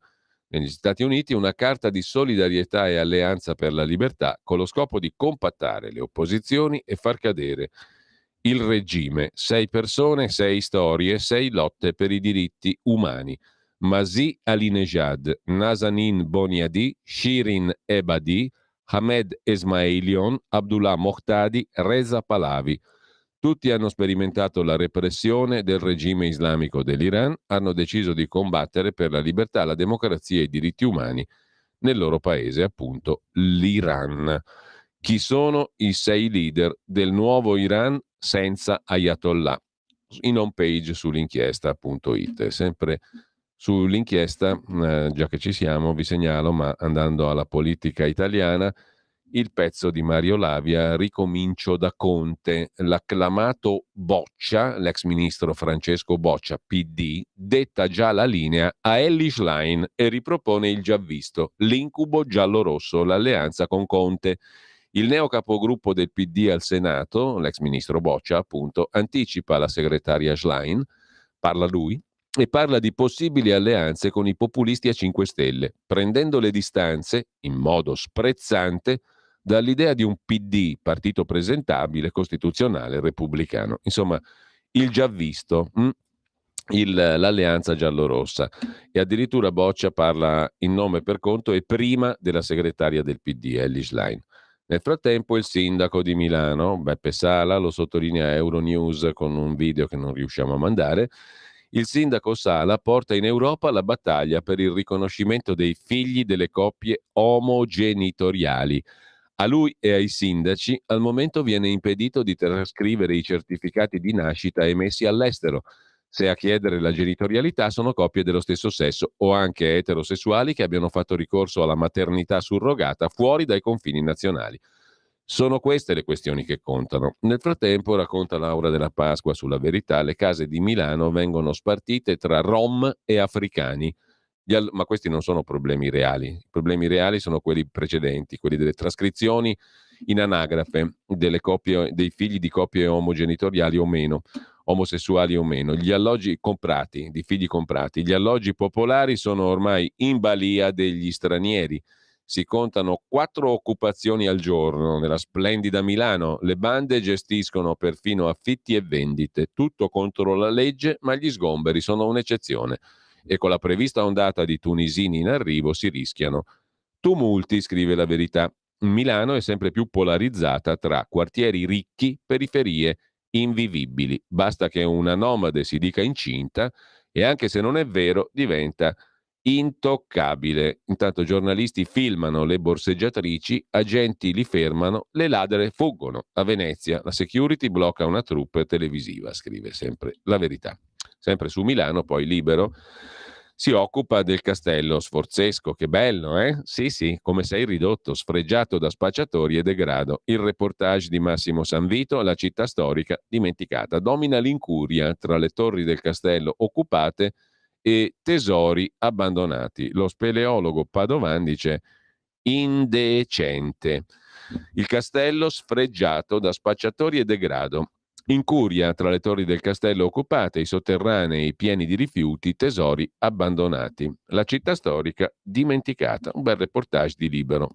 negli Stati Uniti, una carta di solidarietà e alleanza per la libertà con lo scopo di compattare le opposizioni e far cadere il regime. 6 persone, 6 storie, 6 lotte per i diritti umani. Masih Alinejad, Nazanin Boniadi, Shirin Ebadi, Hamed Esmailion, Abdullah Mohtadi, Reza Pahlavi. Tutti hanno sperimentato la repressione del regime islamico dell'Iran, hanno deciso di combattere per la libertà, la democrazia e i diritti umani nel loro paese, appunto l'Iran. Chi sono i 6 leader del nuovo Iran senza Ayatollah? In home page sull'inchiesta.it. Sempre sull'inchiesta, già che ci siamo, vi segnalo, ma andando alla politica italiana, il pezzo di Mario Lavia, Ricomincio da Conte. L'acclamato Boccia, l'ex ministro Francesco Boccia, PD, detta già la linea a Elly Schlein e ripropone il già visto, l'incubo giallo-rosso, l'alleanza con Conte. Il neo capogruppo del PD al Senato, l'ex ministro Boccia, appunto, anticipa la segretaria Schlein, parla lui, e parla di possibili alleanze con i populisti a 5 Stelle, prendendo le distanze, in modo sprezzante, dall'idea di un PD, partito presentabile, costituzionale, repubblicano. Insomma, il già visto, l'alleanza giallorossa. E addirittura Boccia parla in nome per conto e prima della segretaria del PD, Elly Schlein. Nel frattempo il sindaco di Milano, Beppe Sala, lo sottolinea Euronews con un video che non riusciamo a mandare, il sindaco Sala porta in Europa la battaglia per il riconoscimento dei figli delle coppie omogenitoriali. A lui e ai sindaci al momento viene impedito di trascrivere i certificati di nascita emessi all'estero, se a chiedere la genitorialità sono coppie dello stesso sesso o anche eterosessuali che abbiano fatto ricorso alla maternità surrogata fuori dai confini nazionali. Sono queste le questioni che contano. Nel frattempo, racconta Laura della Pasqua sulla Verità, le case di Milano vengono spartite tra rom e africani. Ma questi non sono problemi reali. I problemi reali sono quelli precedenti, quelli delle trascrizioni in anagrafe delle coppie, dei figli di coppie omogenitoriali o meno, omosessuali o meno, gli alloggi comprati, di figli comprati. Gli alloggi popolari sono ormai in balia degli stranieri. Si contano 4 occupazioni al giorno nella splendida Milano. Le bande gestiscono perfino affitti e vendite. Tutto contro la legge, ma gli sgomberi sono un'eccezione. E con la prevista ondata di tunisini in arrivo si rischiano tumulti, scrive La Verità. Milano è sempre più polarizzata tra quartieri ricchi, periferie invivibili. Basta che una nomade si dica incinta e anche se non è vero diventa intoccabile. Intanto giornalisti filmano le borseggiatrici, agenti li fermano, le ladre fuggono. A Venezia la security blocca una troupe televisiva, scrive sempre La Verità. Sempre su Milano, poi Libero, Si occupa del castello sforzesco, che bello, eh? Sì, sì, come sei ridotto, sfregiato da spacciatori e degrado. Il reportage di Massimo Sanvito, la città storica dimenticata. Domina l'incuria tra le torri del castello occupate e tesori abbandonati. Lo speleologo Padovan dice indecente. Il castello sfregiato da spacciatori e degrado. Incuria tra le torri del castello occupate, i sotterranei pieni di rifiuti, tesori abbandonati. La città storica dimenticata. Un bel reportage di Libero.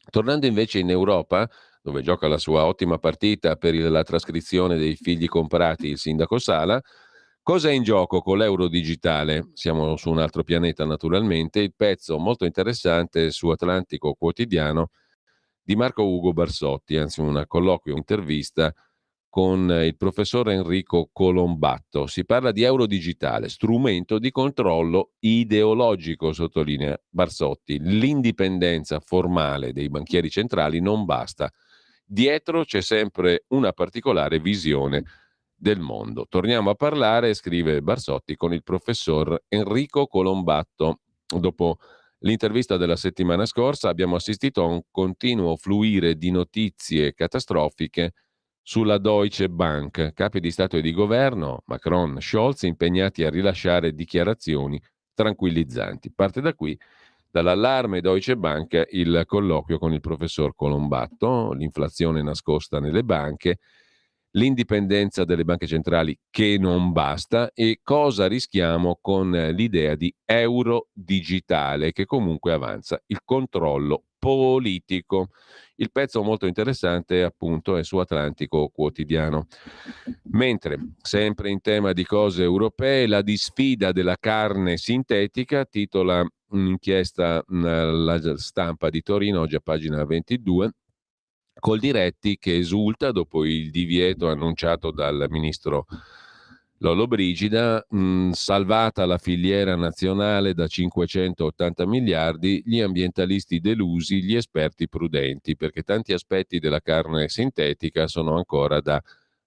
Tornando invece in Europa, dove gioca la sua ottima partita per la trascrizione dei figli comprati il sindaco Sala, cosa è in gioco con l'euro digitale? Siamo su un altro pianeta naturalmente. Il pezzo molto interessante su Atlantico Quotidiano di Marco Ugo Barsotti, anzi un colloquio, intervista con il professor Enrico Colombatto. Si parla di euro digitale, strumento di controllo ideologico, sottolinea Barsotti. L'indipendenza formale dei banchieri centrali non basta. Dietro c'è sempre una particolare visione del mondo. Torniamo a parlare, scrive Barsotti, con il professor Enrico Colombatto. Dopo l'intervista della settimana scorsa abbiamo assistito a un continuo fluire di notizie catastrofiche sulla Deutsche Bank. Capi di Stato e di Governo, Macron, Scholz, impegnati a rilasciare dichiarazioni tranquillizzanti. Parte da qui, dall'allarme Deutsche Bank, il colloquio con il professor Colombatto, l'inflazione nascosta nelle banche, l'indipendenza delle banche centrali che non basta e cosa rischiamo con l'idea di euro digitale che comunque avanza il controllo politico. Il pezzo molto interessante appunto è su Atlantico Quotidiano. Mentre, sempre in tema di cose europee, la disfida della carne sintetica, titola un'inchiesta alla Stampa di Torino, oggi a pagina 22, Coldiretti che esulta dopo il divieto annunciato dal ministro Lollobrigida, salvata la filiera nazionale da 580 miliardi, gli ambientalisti delusi, gli esperti prudenti, perché tanti aspetti della carne sintetica sono ancora da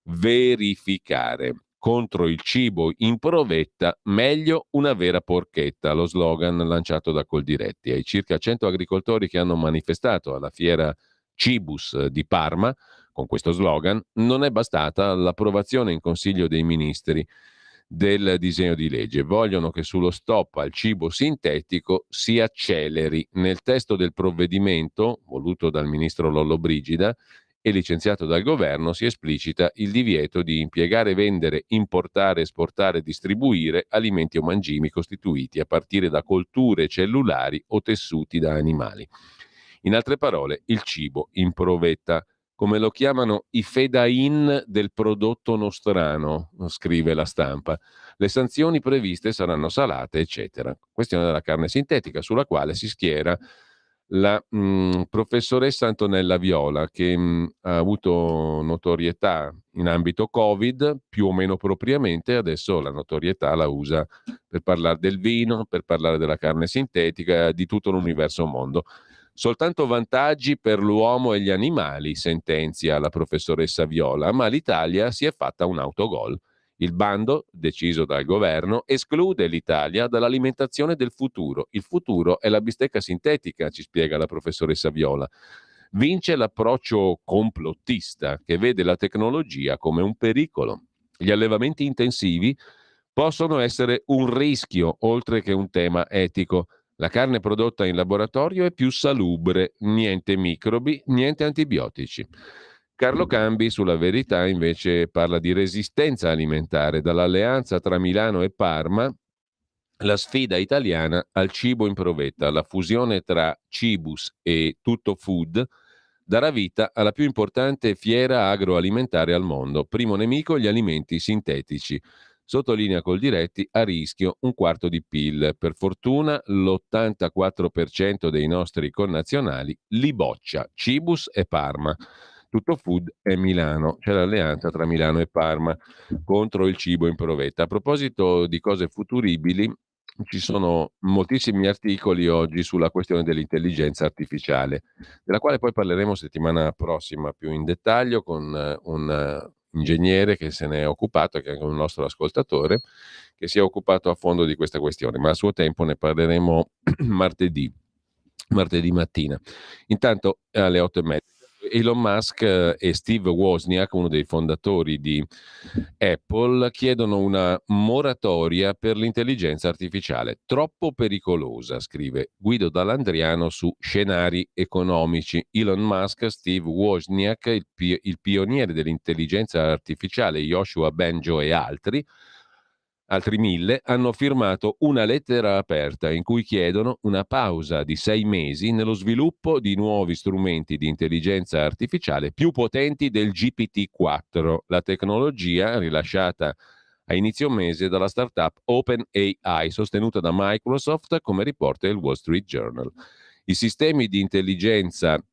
verificare. Contro il cibo in provetta, meglio una vera porchetta, lo slogan lanciato da Coldiretti. Ai circa 100 agricoltori che hanno manifestato alla fiera Cibus di Parma, con questo slogan, non è bastata l'approvazione in Consiglio dei Ministri del disegno di legge. Vogliono che sullo stop al cibo sintetico si acceleri. Nel testo del provvedimento, voluto dal ministro Lollobrigida e licenziato dal governo, si esplicita il divieto di impiegare, vendere, importare, esportare e distribuire alimenti o mangimi costituiti a partire da colture cellulari o tessuti da animali. In altre parole, il cibo in provetta, come lo chiamano i fedain del prodotto nostrano, scrive la Stampa. Le sanzioni previste saranno salate, eccetera. Questione della carne sintetica, sulla quale si schiera la professoressa Antonella Viola, che ha avuto notorietà in ambito Covid, più o meno propriamente, adesso la notorietà la usa per parlare del vino, per parlare della carne sintetica, di tutto l'universo mondo. Soltanto vantaggi per l'uomo e gli animali, sentenzia la professoressa Viola, ma l'Italia si è fatta un autogol. Il bando, deciso dal governo, esclude l'Italia dall'alimentazione del futuro. Il futuro è la bistecca sintetica, ci spiega la professoressa Viola. Vince l'approccio complottista che vede la tecnologia come un pericolo. Gli allevamenti intensivi possono essere un rischio, oltre che un tema etico. La carne prodotta in laboratorio è più salubre, niente microbi, niente antibiotici. Carlo Cambi sulla Verità invece parla di resistenza alimentare, dall'alleanza tra Milano e Parma, la sfida italiana al cibo in provetta, la fusione tra Cibus e Tutto Food darà vita alla più importante fiera agroalimentare al mondo. Primo nemico gli alimenti sintetici. Sottolinea Coldiretti, a rischio un quarto di PIL. Per fortuna l'84% dei nostri connazionali li boccia, Cibus e Parma. Tutto Food e Milano, c'è l'alleanza tra Milano e Parma contro il cibo in provetta. A proposito di cose futuribili, ci sono moltissimi articoli oggi sulla questione dell'intelligenza artificiale, della quale poi parleremo settimana prossima più in dettaglio con un ingegnere che se ne è occupato, che è anche un nostro ascoltatore, che si è occupato a fondo di questa questione, ma a suo tempo ne parleremo martedì mattina. Intanto alle 8:30 Elon Musk e Steve Wozniak, uno dei fondatori di Apple, chiedono una moratoria per l'intelligenza artificiale. Troppo pericolosa, scrive Guido Dallandriano su Scenari economici. Elon Musk, Steve Wozniak, il pioniere dell'intelligenza artificiale, Yoshua Bengio e altri 1000 hanno firmato una lettera aperta in cui chiedono una pausa di 6 mesi nello sviluppo di nuovi strumenti di intelligenza artificiale più potenti del GPT-4, la tecnologia rilasciata a inizio mese dalla startup OpenAI, sostenuta da Microsoft, come riporta il Wall Street Journal. I sistemi di intelligenza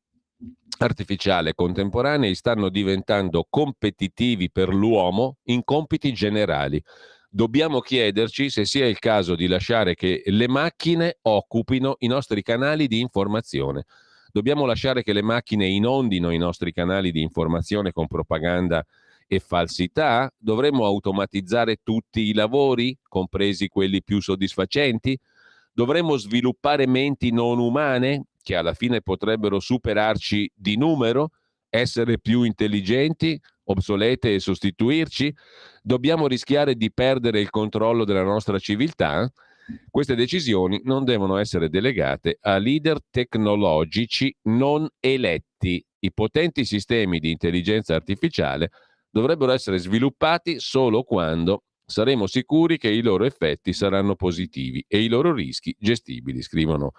artificiale contemporanei stanno diventando competitivi per l'uomo in compiti generali. Dobbiamo chiederci se sia il caso di lasciare che le macchine occupino i nostri canali di informazione. Dobbiamo lasciare che le macchine inondino i nostri canali di informazione con propaganda e falsità? Dovremmo automatizzare tutti i lavori, compresi quelli più soddisfacenti? Dovremmo sviluppare menti non umane, che alla fine potrebbero superarci di numero, essere più intelligenti, obsolete e sostituirci? Dobbiamo rischiare di perdere il controllo della nostra civiltà? Queste decisioni non devono essere delegate a leader tecnologici non eletti. I potenti sistemi di intelligenza artificiale dovrebbero essere sviluppati solo quando saremo sicuri che i loro effetti saranno positivi e i loro rischi gestibili, scrivono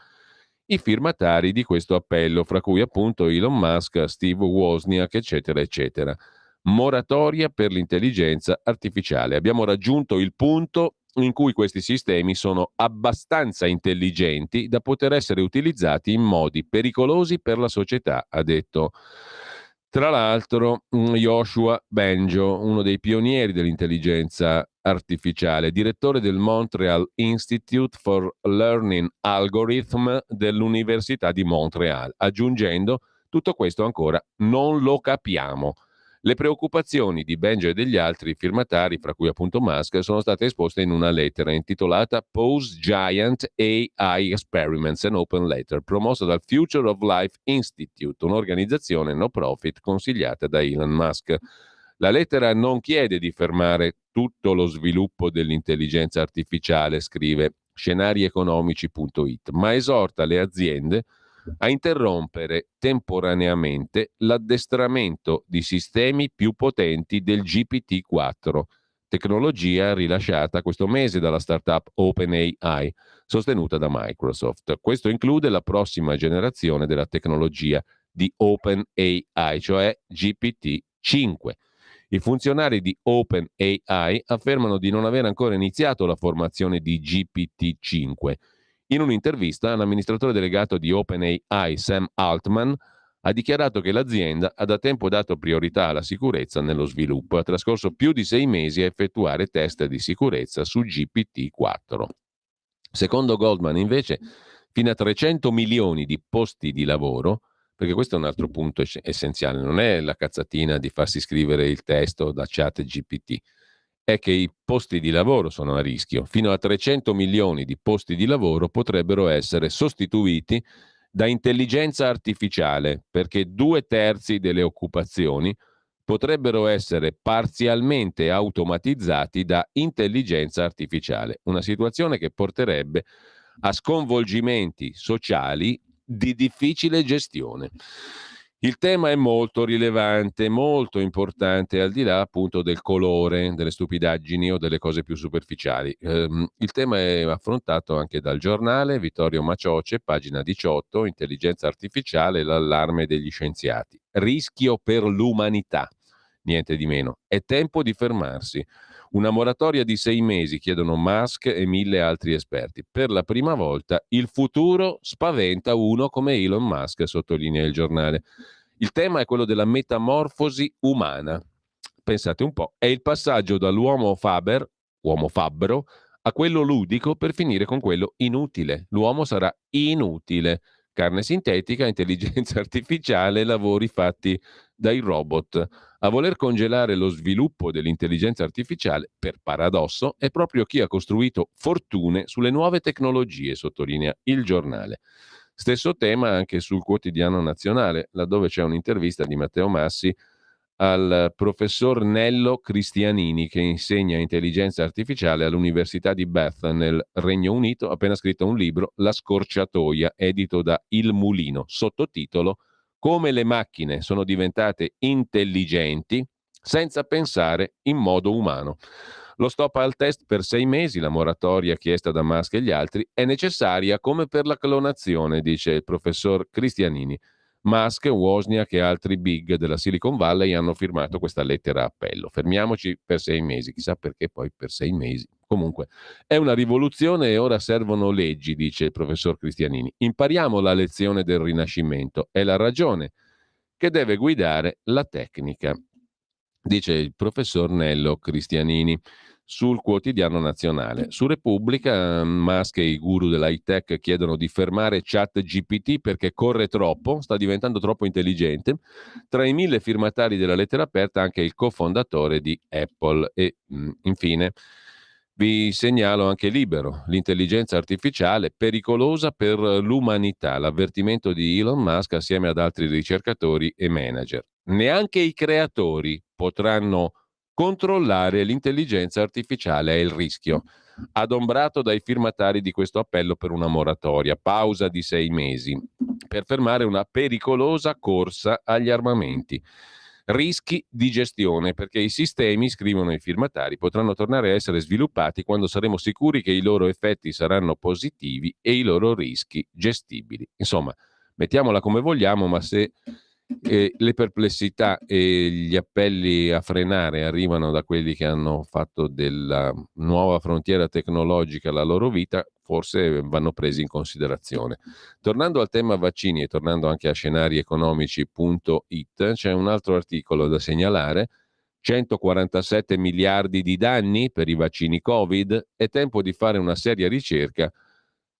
i firmatari di questo appello, fra cui appunto Elon Musk, Steve Wozniak, eccetera, eccetera. Moratoria per l'intelligenza artificiale. Abbiamo raggiunto il punto in cui questi sistemi sono abbastanza intelligenti da poter essere utilizzati in modi pericolosi per la società, ha detto. Tra l'altro, Yoshua Bengio, uno dei pionieri dell'intelligenza artificiale, direttore del Montreal Institute for Learning Algorithm dell'Università di Montreal, aggiungendo: tutto questo ancora non lo capiamo. Le preoccupazioni di Bengio e degli altri firmatari, fra cui appunto Musk, sono state esposte in una lettera intitolata Pose Giant AI Experiments, an Open Letter, promossa dal Future of Life Institute, un'organizzazione no profit consigliata da Elon Musk. La lettera non chiede di fermare tutto lo sviluppo dell'intelligenza artificiale, scrive scenarieconomici.it, ma esorta le aziende a interrompere temporaneamente l'addestramento di sistemi più potenti del GPT-4, tecnologia rilasciata questo mese dalla startup OpenAI, sostenuta da Microsoft. Questo include la prossima generazione della tecnologia di OpenAI, cioè GPT-5. I funzionari di OpenAI affermano di non aver ancora iniziato la formazione di GPT-5. In un'intervista, l'amministratore delegato di OpenAI, Sam Altman, ha dichiarato che l'azienda ha da tempo dato priorità alla sicurezza nello sviluppo. Ha trascorso più di 6 mesi a effettuare test di sicurezza su GPT-4. Secondo Goldman, invece, fino a 300 milioni di posti di lavoro, perché questo è un altro punto essenziale, non è la cazzatina di farsi scrivere il testo da chat GPT, è che i posti di lavoro sono a rischio. Fino a 300 milioni di posti di lavoro potrebbero essere sostituiti da intelligenza artificiale, perché 2/3 delle occupazioni potrebbero essere parzialmente automatizzati da intelligenza artificiale, una situazione che porterebbe a sconvolgimenti sociali di difficile gestione. Il tema è molto rilevante, molto importante, al di là appunto del colore, delle stupidaggini o delle cose più superficiali. Il tema è affrontato anche dal giornale Vittorio Macioce, pagina 18, intelligenza artificiale, l'allarme degli scienziati. Rischio per l'umanità, niente di meno. È tempo di fermarsi. Una moratoria di 6 mesi, chiedono Musk e 1000 altri esperti. Per la prima volta il futuro spaventa uno come Elon Musk, sottolinea il giornale. Il tema è quello della metamorfosi umana. Pensate un po', è il passaggio dall'uomo faber, uomo fabbro, a quello ludico per finire con quello inutile. L'uomo sarà inutile. Carne sintetica, intelligenza artificiale, lavori fatti dai robot. A voler congelare lo sviluppo dell'intelligenza artificiale, per paradosso, è proprio chi ha costruito fortune sulle nuove tecnologie, sottolinea il giornale. Stesso tema anche sul Quotidiano Nazionale, laddove c'è un'intervista di Matteo Massi al professor Nello Cristianini, che insegna intelligenza artificiale all'Università di Bath nel Regno Unito, ha appena scritto un libro, La scorciatoia, edito da Il Mulino, sottotitolo Come le macchine sono diventate intelligenti senza pensare in modo umano. Lo stop al test per 6 mesi, la moratoria chiesta da Musk e gli altri, è necessaria come per la clonazione, dice il professor Cristianini. Musk, Wozniak e altri big della Silicon Valley hanno firmato questa lettera appello. Fermiamoci per 6 mesi, chissà perché poi per 6 mesi. Comunque, è una rivoluzione e ora servono leggi, dice il professor Cristianini. Impariamo la lezione del Rinascimento, è la ragione che deve guidare la tecnica, dice il professor Nello Cristianini sul Quotidiano Nazionale. Su Repubblica, Musk e i guru dell'high tech chiedono di fermare ChatGPT perché corre troppo, sta diventando troppo intelligente. Tra i 1000 firmatari della lettera aperta anche il cofondatore di Apple. E infine vi segnalo anche Libero, l'intelligenza artificiale pericolosa per l'umanità, l'avvertimento di Elon Musk assieme ad altri ricercatori e manager. Neanche i creatori potranno controllare l'intelligenza artificiale, è il rischio. Adombrato dai firmatari di questo appello per una moratoria, pausa di 6 mesi, per fermare una pericolosa corsa agli armamenti. Rischi di gestione, perché i sistemi, scrivono i firmatari, potranno tornare a essere sviluppati quando saremo sicuri che i loro effetti saranno positivi e i loro rischi gestibili. Insomma, mettiamola come vogliamo, ma se le perplessità e gli appelli a frenare arrivano da quelli che hanno fatto della nuova frontiera tecnologica la loro vita, forse vanno presi in considerazione. Tornando al tema vaccini e tornando anche a scenarieconomici.it, c'è un altro articolo da segnalare. 147 miliardi di danni per i vaccini Covid, è tempo di fare una seria ricerca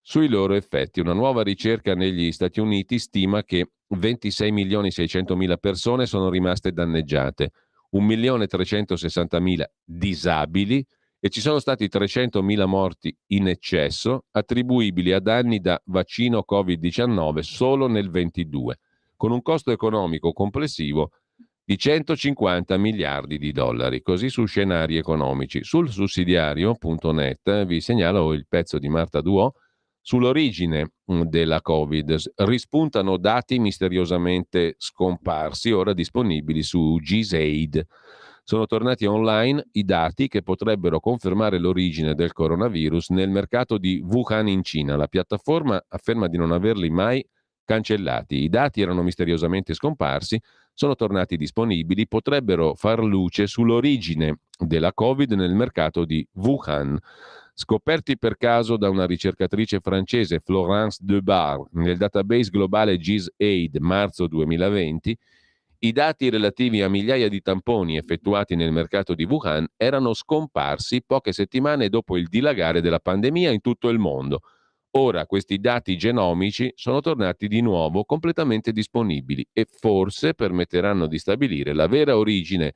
sui loro effetti. Una nuova ricerca negli Stati Uniti stima che 26.600.000 persone sono rimaste danneggiate, 1.360.000 disabili e ci sono stati 300.000 morti in eccesso attribuibili a danni da vaccino Covid-19 solo nel 22, con un costo economico complessivo di 150 miliardi di dollari. Così su scenari economici. Sul sussidiario.net vi segnalo il pezzo di Marta Duò sull'origine della Covid. Rispuntano dati misteriosamente scomparsi, ora disponibili su GISAID. Sono tornati online i dati che potrebbero confermare l'origine del coronavirus nel mercato di Wuhan in Cina. La piattaforma afferma di non averli mai cancellati. I dati erano misteriosamente scomparsi, sono tornati disponibili, potrebbero far luce sull'origine della Covid nel mercato di Wuhan. Scoperti per caso da una ricercatrice francese, Florence Debar, nel database globale GISAID marzo 2020, i dati relativi a migliaia di tamponi effettuati nel mercato di Wuhan erano scomparsi poche settimane dopo il dilagare della pandemia in tutto il mondo. Ora questi dati genomici sono tornati di nuovo completamente disponibili e forse permetteranno di stabilire la vera origine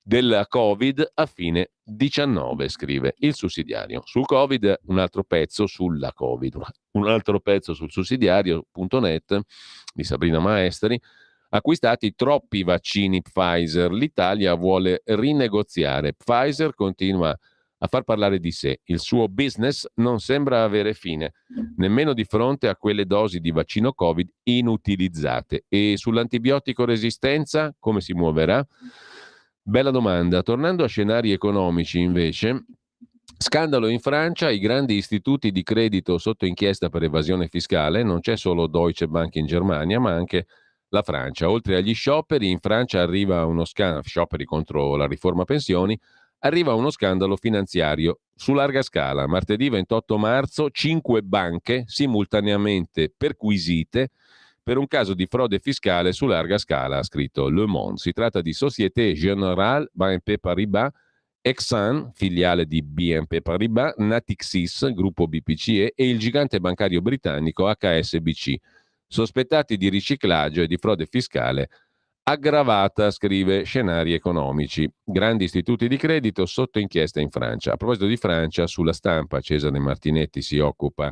della Covid a fine 19, scrive il sussidiario. Sul Covid un altro pezzo sulla Covid, un altro pezzo sul sussidiario.net di Sabrina Maestri. Acquistati troppi vaccini Pfizer, l'Italia vuole rinegoziare. Pfizer continua a far parlare di sé. Il suo business non sembra avere fine, nemmeno di fronte a quelle dosi di vaccino Covid inutilizzate. E sull'antibiotico resistenza come si muoverà? Bella domanda. Tornando a scenari economici, invece, scandalo in Francia, i grandi istituti di credito sotto inchiesta per evasione fiscale, non c'è solo Deutsche Bank in Germania, ma anche la Francia. Oltre agli scioperi, in Francia arriva uno scandalo, scioperi contro la riforma pensioni, arriva uno scandalo finanziario su larga scala. Martedì 28 marzo 5 banche simultaneamente perquisite per un caso di frode fiscale su larga scala, ha scritto Le Monde. Si tratta di Société Générale, BNP Paribas, Exane, filiale di BNP Paribas, Natixis, gruppo BPCE e il gigante bancario britannico HSBC, sospettati di riciclaggio e di frode fiscale aggravata, scrive Scenari economici. Grandi istituti di credito sotto inchiesta in Francia. A proposito di Francia, sulla Stampa Cesare Martinetti si occupa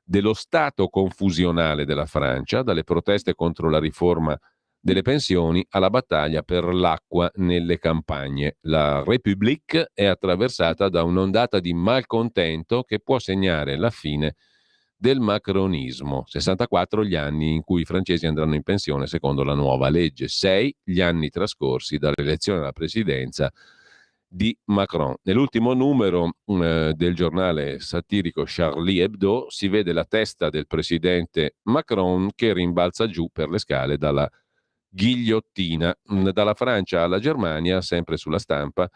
dello stato confusionale della Francia, dalle proteste contro la riforma delle pensioni alla battaglia per l'acqua nelle campagne. La République è attraversata da un'ondata di malcontento che può segnare la fine del macronismo. 64 gli anni in cui i francesi andranno in pensione secondo la nuova legge, 6 gli anni trascorsi dall'elezione alla presidenza di Macron. Nell'ultimo numero del giornale satirico Charlie Hebdo si vede la testa del presidente Macron che rimbalza giù per le scale dalla ghigliottina. Dalla Francia alla Germania, sempre sulla Stampa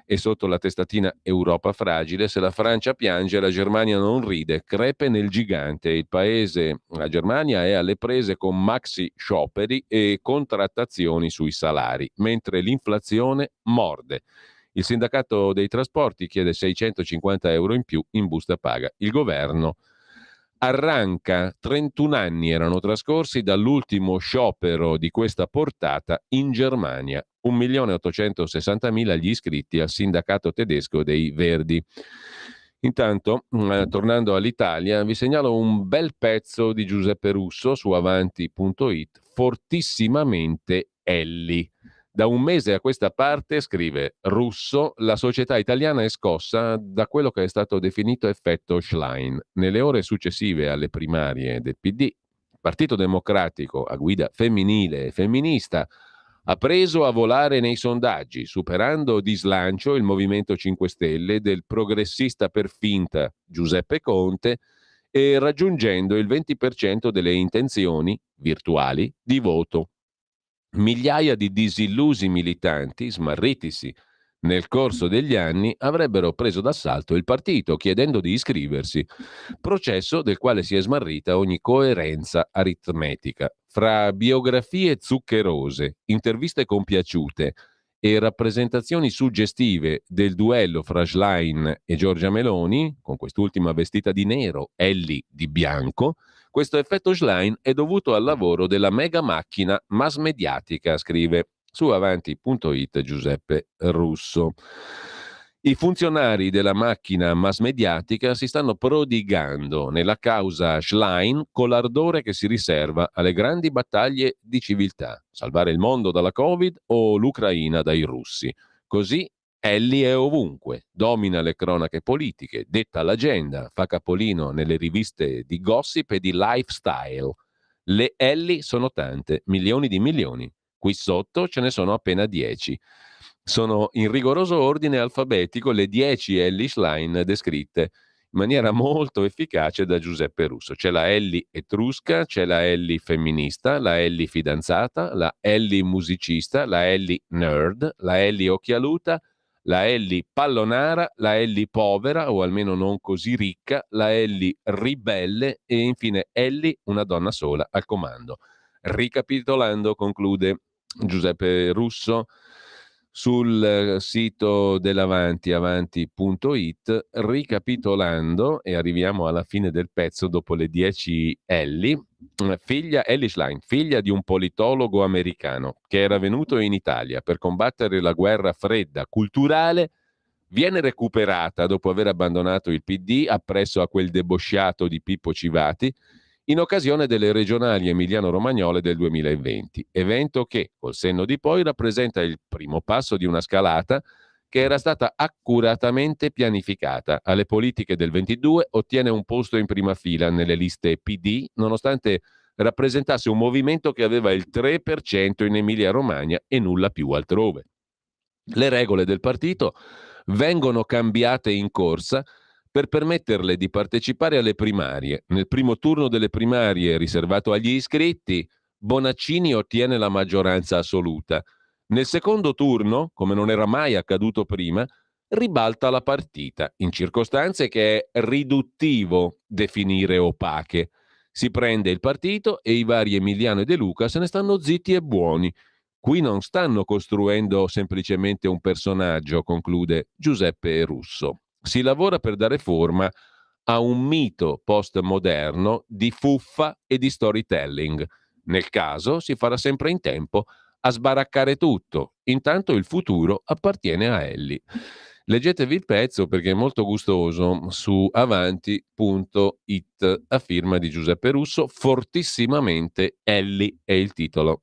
e sotto la testatina Europa fragile, se la Francia piange la Germania non ride, crepe nel gigante. Il paese, la Germania, è alle prese con maxi scioperi e contrattazioni sui salari, mentre l'inflazione morde. Il sindacato dei trasporti chiede 650 euro in più in busta paga. Il governo arranca. 31 anni erano trascorsi dall'ultimo sciopero di questa portata in Germania. 1.860.000 gli iscritti al sindacato tedesco dei Verdi. Intanto, tornando all'Italia, vi segnalo un bel pezzo di Giuseppe Russo su avanti.it, fortissimamente Elli. Da un mese a questa parte, scrive Russo, la società italiana è scossa da quello che è stato definito effetto Schlein. Nelle ore successive alle primarie del PD, il Partito Democratico a guida femminile e femminista ha preso a volare nei sondaggi, superando di slancio il Movimento 5 Stelle del progressista per finta Giuseppe Conte e raggiungendo il 20% delle intenzioni virtuali di voto. Migliaia di disillusi militanti, smarritisi nel corso degli anni, avrebbero preso d'assalto il partito chiedendo di iscriversi, processo del quale si è smarrita ogni coerenza aritmetica. Fra biografie zuccherose, interviste compiaciute e rappresentazioni suggestive del duello fra Schlein e Giorgia Meloni, con quest'ultima vestita di nero, Elli di bianco, questo effetto Schlein è dovuto al lavoro della mega macchina mass mediatica, scrive su avanti.it Giuseppe Russo. I funzionari della macchina mass mediatica si stanno prodigando nella causa Schlein con l'ardore che si riserva alle grandi battaglie di civiltà, salvare il mondo dalla Covid o l'Ucraina dai russi. Così Elli è ovunque, domina le cronache politiche, detta l'agenda, fa capolino nelle riviste di gossip e di lifestyle. Le Elli sono tante, milioni di milioni. Qui sotto ce ne sono appena 10. Sono in rigoroso ordine alfabetico le 10 Ellie Schlein descritte in maniera molto efficace da Giuseppe Russo. C'è la Ellie etrusca, c'è la Ellie femminista, la Ellie fidanzata, la Ellie musicista, la Ellie nerd, la Ellie occhialuta, la Ellie pallonara, la Ellie povera o almeno non così ricca, la Ellie ribelle e infine Ellie una donna sola al comando. Ricapitolando, conclude Giuseppe Russo sul sito dell'Avanti, avanti.it, ricapitolando, e arriviamo alla fine del pezzo dopo le 10 Ellie, Ellie Schlein, figlia di un politologo americano che era venuto in Italia per combattere la guerra fredda culturale, viene recuperata dopo aver abbandonato il PD appresso a quel debosciato di Pippo Civati in occasione delle regionali emiliano-romagnole del 2020, evento che, col senno di poi, rappresenta il primo passo di una scalata che era stata accuratamente pianificata. Alle politiche del 22 ottiene un posto in prima fila nelle liste PD, nonostante rappresentasse un movimento che aveva il 3% in Emilia-Romagna e nulla più altrove. Le regole del partito vengono cambiate in corsa per permetterle di partecipare alle primarie. Nel primo turno delle primarie, riservato agli iscritti, Bonaccini ottiene la maggioranza assoluta. Nel secondo turno, come non era mai accaduto prima, ribalta la partita, in circostanze che è riduttivo definire opache. Si prende il partito e i vari Emiliano e De Luca se ne stanno zitti e buoni. Qui non stanno costruendo semplicemente un personaggio, conclude Giuseppe Russo. Si lavora per dare forma a un mito postmoderno di fuffa e di storytelling. Nel caso si farà sempre in tempo a sbaraccare tutto. Intanto il futuro appartiene a Ellie. Leggetevi il pezzo perché è molto gustoso su avanti.it a firma di Giuseppe Russo. Fortissimamente Ellie è il titolo.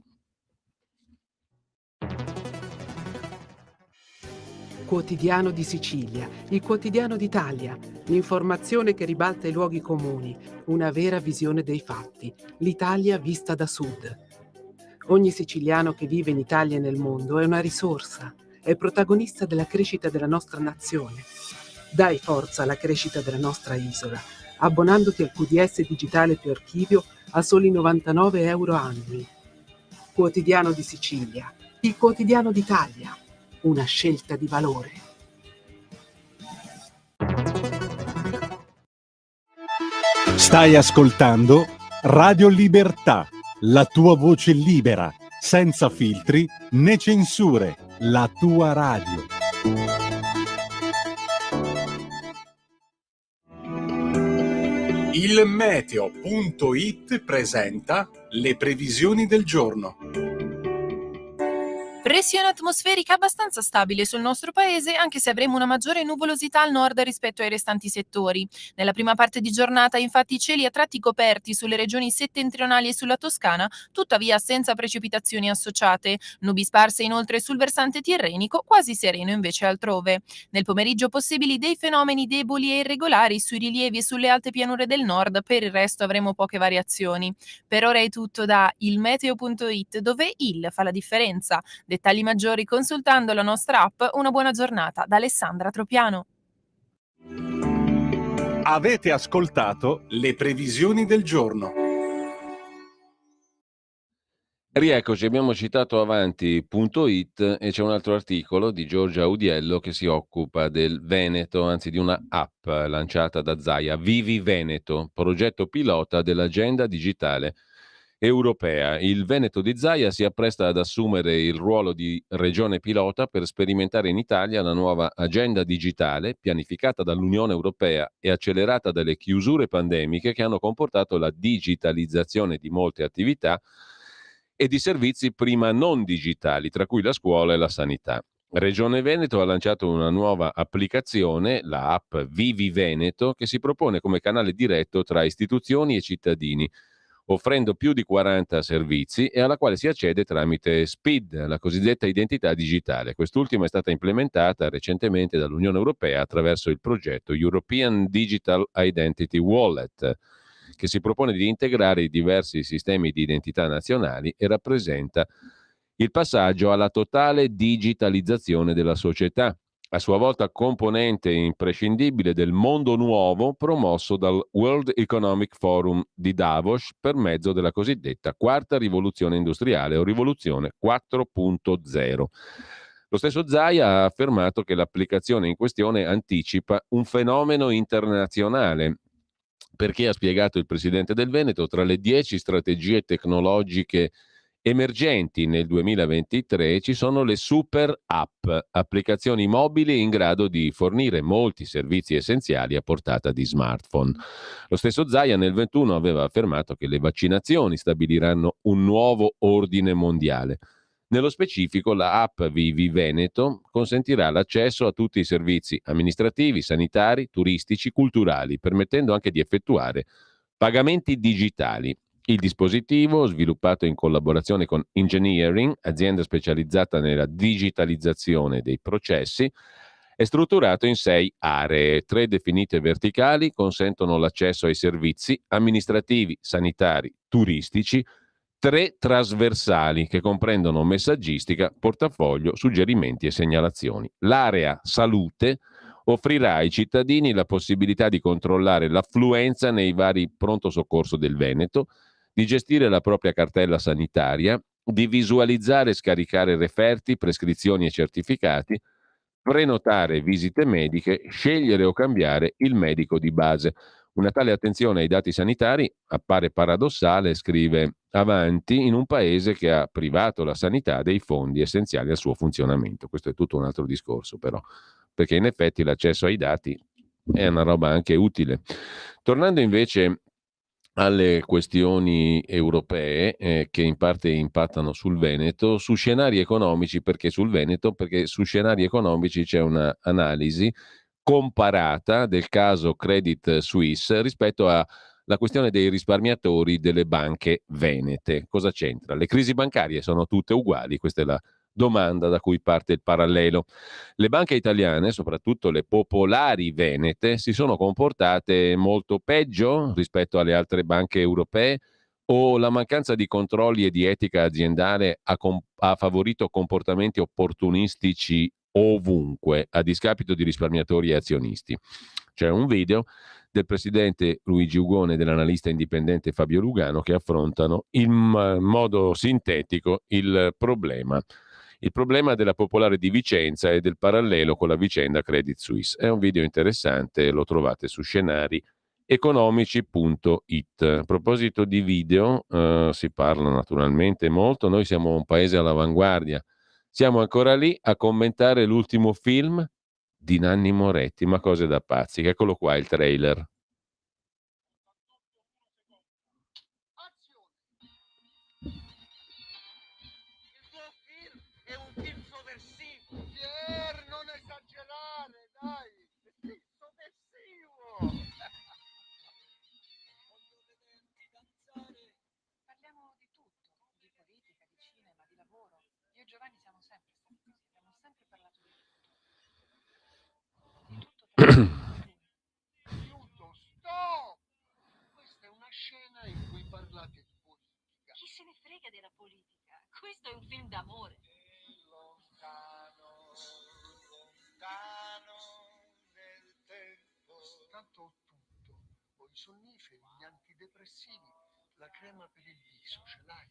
Quotidiano di Sicilia, il quotidiano d'Italia, l'informazione che ribalta i luoghi comuni, una vera visione dei fatti, l'Italia vista da sud. Ogni siciliano che vive in Italia e nel mondo è una risorsa, è protagonista della crescita della nostra nazione. Dai forza alla crescita della nostra isola, abbonandoti al QDS digitale più archivio a soli 99 euro annui. Quotidiano di Sicilia, il quotidiano d'Italia. Una scelta di valore. Stai ascoltando Radio Libertà, la tua voce libera, senza filtri né censure, la tua radio. Il meteo.it presenta le previsioni del giorno. Pressione atmosferica abbastanza stabile sul nostro paese, anche se avremo una maggiore nuvolosità al nord rispetto ai restanti settori. Nella prima parte di giornata, infatti, cieli a tratti coperti sulle regioni settentrionali e sulla Toscana, tuttavia senza precipitazioni associate. Nubi sparse inoltre sul versante tirrenico, quasi sereno invece altrove. Nel pomeriggio possibili dei fenomeni deboli e irregolari sui rilievi e sulle alte pianure del nord, per il resto avremo poche variazioni. Per ora è tutto da ilmeteo.it, dove il fa la differenza. Dettagli maggiori consultando la nostra app. Una buona giornata da Alessandra Tropiano. Avete ascoltato le previsioni del giorno. Rieccoci, abbiamo citato avanti.it e c'è un altro articolo di Giorgia Audiello che si occupa del Veneto, anzi di una app lanciata da Zaia, Vivi Veneto, progetto pilota dell'agenda digitale europea. Il Veneto di Zaia si appresta ad assumere il ruolo di regione pilota per sperimentare in Italia la nuova agenda digitale pianificata dall'Unione Europea e accelerata dalle chiusure pandemiche che hanno comportato la digitalizzazione di molte attività e di servizi prima non digitali, tra cui la scuola e la sanità. Regione Veneto ha lanciato una nuova applicazione, la app Vivi Veneto, che si propone come canale diretto tra istituzioni e cittadini, offrendo più di 40 servizi e alla quale si accede tramite SPID, la cosiddetta identità digitale. Quest'ultima è stata implementata recentemente dall'Unione Europea attraverso il progetto European Digital Identity Wallet, che si propone di integrare i diversi sistemi di identità nazionali e rappresenta il passaggio alla totale digitalizzazione della società, a sua volta componente imprescindibile del mondo nuovo promosso dal World Economic Forum di Davos per mezzo della cosiddetta quarta rivoluzione industriale o rivoluzione 4.0. Lo stesso Zaia ha affermato che l'applicazione in questione anticipa un fenomeno internazionale, perché, ha spiegato il presidente del Veneto, tra le 10 strategie tecnologiche emergenti nel 2023 ci sono le super app, applicazioni mobili in grado di fornire molti servizi essenziali a portata di smartphone. Lo stesso Zaia nel 21 aveva affermato che le vaccinazioni stabiliranno un nuovo ordine mondiale. Nello specifico, la app Vivi Veneto consentirà l'accesso a tutti i servizi amministrativi, sanitari, turistici, culturali, permettendo anche di effettuare pagamenti digitali. Il dispositivo, sviluppato in collaborazione con Engineering, azienda specializzata nella digitalizzazione dei processi, è strutturato in 6 aree. 3 definite verticali consentono l'accesso ai servizi amministrativi, sanitari, turistici, 3 trasversali che comprendono messaggistica, portafoglio, suggerimenti e segnalazioni. L'area salute offrirà ai cittadini la possibilità di controllare l'affluenza nei vari pronto soccorso del Veneto, di gestire la propria cartella sanitaria, di visualizzare e scaricare referti, prescrizioni e certificati, prenotare visite mediche, scegliere o cambiare il medico di base. Una tale attenzione ai dati sanitari appare paradossale, scrive Avanti, in un paese che ha privato la sanità dei fondi essenziali al suo funzionamento. Questo è tutto un altro discorso, però, perché in effetti l'accesso ai dati è una roba anche utile. Tornando invece alle questioni europee che in parte impattano sul Veneto, su scenari economici, perché sul Veneto, perché su scenari economici c'è un'analisi comparata del caso Credit Suisse rispetto alla questione dei risparmiatori delle banche venete. Cosa c'entra? Le crisi bancarie sono tutte uguali? Questa è la domanda da cui parte il parallelo. Le banche italiane, soprattutto le popolari venete, si sono comportate molto peggio rispetto alle altre banche europee, o la mancanza di controlli e di etica aziendale ha favorito comportamenti opportunistici ovunque, a discapito di risparmiatori e azionisti? C'è un video del presidente Luigi Ugone e dell'analista indipendente Fabio Lugano che affrontano in modo sintetico il problema. Il problema della Popolare di Vicenza e del parallelo con la vicenda Credit Suisse. È un video interessante, lo trovate su scenarieconomici.it. A proposito di video, si parla naturalmente molto, noi siamo un paese all'avanguardia, siamo ancora lì a commentare l'ultimo film di Nanni Moretti, ma cose da pazzi. Eccolo qua il trailer. È un film sovversivo. Pier, non esagerare, dai. È sovversivo. Voglio vederti danzare. Parliamo di tutto, di politica, di cinema, di lavoro. Io e Giovanni siamo sempre stati così, abbiamo sempre parlato di tutto. Di tutto Aiuto, stop! Questa è una scena in cui parlate di politica. Chi se ne frega della politica? Questo è un film d'amore. Lontano, lontano nel tempo. Tanto ho tutto. Ho i sonniferi, gli antidepressivi, la crema per il viso, ce l'hai?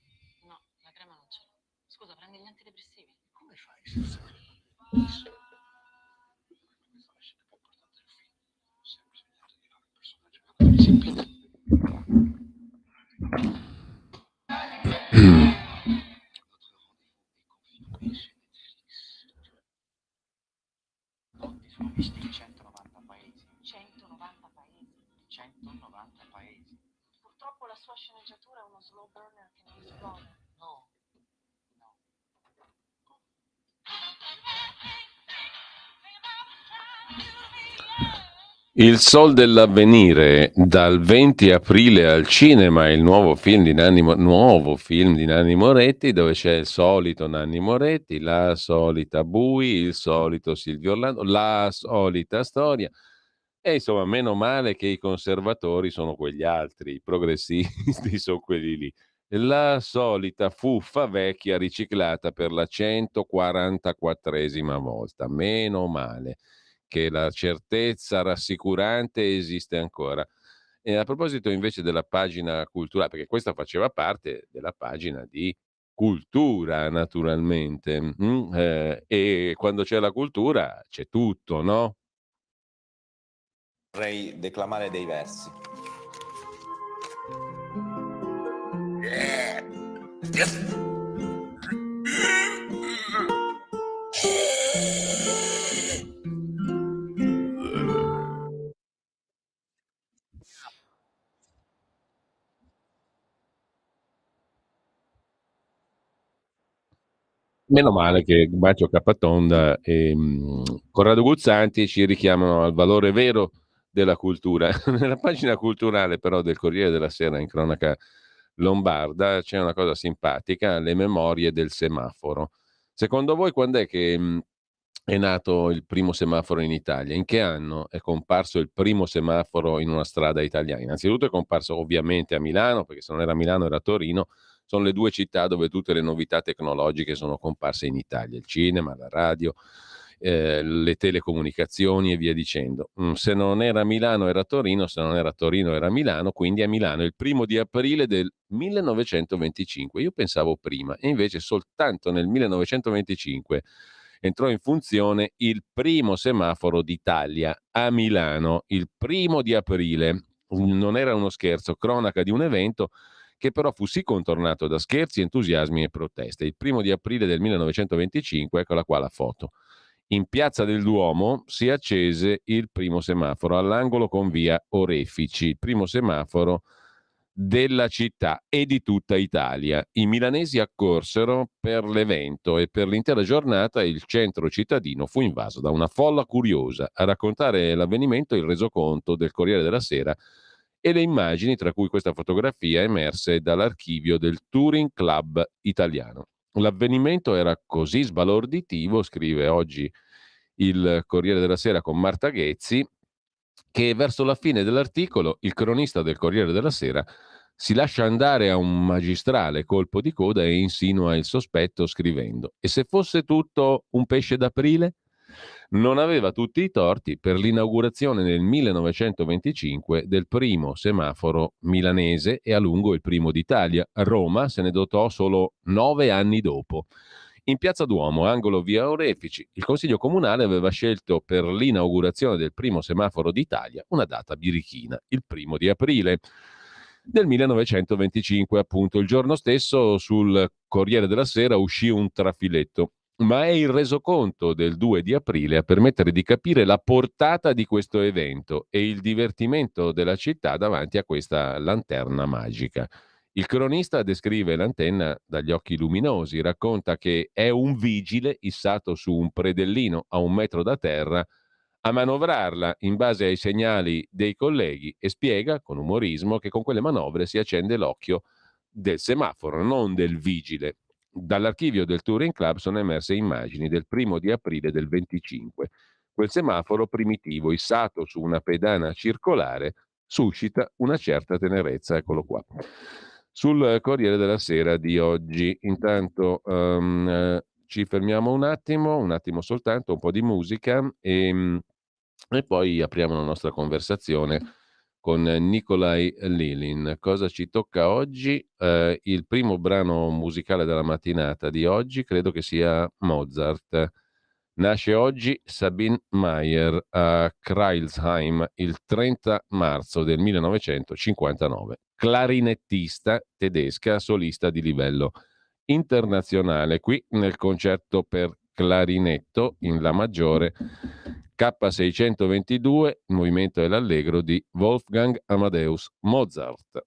No, la crema non c'è. Scusa, prendi gli antidepressivi. Come fai senza crema per il viso? Questa è la scena più importante del film. Ho sempre sognato di fare un personaggio che semplice. Sono visti in 190 paesi. 190 paesi. 190 paesi. Purtroppo la sua sceneggiatura è uno slow burner che non esplode. No. No. Il Sol dell'Avvenire, dal 20 aprile al cinema, il nuovo film di Nanni Moretti, dove c'è il solito Nanni Moretti, la solita Bui, il solito Silvio Orlando, la solita storia. E insomma, meno male che i conservatori sono quegli altri, i progressisti sono quelli lì. La solita fuffa vecchia riciclata per la 144esima volta. Meno male che la certezza rassicurante esiste ancora. E a proposito invece della pagina culturale, perché questa faceva parte della pagina di cultura naturalmente, e quando c'è la cultura c'è tutto, no? Vorrei declamare dei versi. Meno male che Bacio Capatonda e Corrado Guzzanti ci richiamano al valore vero della cultura. Nella pagina culturale però del Corriere della Sera in cronaca lombarda c'è una cosa simpatica, le memorie del semaforo. Secondo voi quando è che è nato il primo semaforo in Italia? In che anno è comparso il primo semaforo in una strada italiana? Innanzitutto è comparso ovviamente a Milano, perché se non era Milano era Torino. Sono le due città dove tutte le novità tecnologiche sono comparse in Italia, il cinema, la radio, le telecomunicazioni e via dicendo. Se non era Milano era Torino, se non era Torino era Milano, quindi a Milano il 1° aprile del 1925. Io pensavo prima, e invece soltanto nel 1925 entrò in funzione il primo semaforo d'Italia a Milano, il 1° aprile. Non era uno scherzo, cronaca di un evento che però fu sì contornato da scherzi, entusiasmi e proteste. Il 1° aprile del 1925, eccola qua la foto. In Piazza del Duomo si accese il primo semaforo all'angolo con via Orefici, il primo semaforo della città e di tutta Italia. I milanesi accorsero per l'evento e per l'intera giornata il centro cittadino fu invaso da una folla curiosa. A raccontare l'avvenimento il resoconto del Corriere della Sera e le immagini, tra cui questa fotografia emerse dall'archivio del Touring Club italiano. L'avvenimento era così sbalorditivo, scrive oggi il Corriere della Sera con Marta Ghezzi, che verso la fine dell'articolo il cronista del Corriere della Sera si lascia andare a un magistrale colpo di coda e insinua il sospetto scrivendo: e se fosse tutto un pesce d'aprile? Non aveva tutti i torti per l'inaugurazione nel 1925 del primo semaforo milanese e a lungo il primo d'Italia. Roma se ne dotò solo 9 anni dopo. In Piazza Duomo, angolo via Orefici, il Consiglio Comunale aveva scelto per l'inaugurazione del primo semaforo d'Italia una data birichina, il 1 aprile del 1925, appunto. Il giorno stesso sul Corriere della Sera uscì un trafiletto, ma è il resoconto del 2 aprile a permettere di capire la portata di questo evento e il divertimento della città davanti a questa lanterna magica. Il cronista descrive l'antenna dagli occhi luminosi, racconta che è un vigile issato su un predellino a 1 metro da terra a manovrarla in base ai segnali dei colleghi e spiega con umorismo che con quelle manovre si accende l'occhio del semaforo, non del vigile. Dall'archivio del Touring Club sono emerse immagini del 1 aprile del 25. Quel semaforo primitivo issato su una pedana circolare suscita una certa tenerezza, eccolo qua. Sul Corriere della Sera di oggi, intanto ci fermiamo un attimo soltanto, un po' di musica e poi apriamo la nostra conversazione con Nikolai Lilin. Cosa ci tocca oggi? Il primo brano musicale della mattinata di oggi credo che sia Mozart. Nasce oggi Sabine Meyer a Crailsheim il 30 marzo del 1959. Clarinettista tedesca, solista di livello internazionale. Qui nel concerto per clarinetto in La maggiore K622, il movimento è l'allegro di Wolfgang Amadeus Mozart.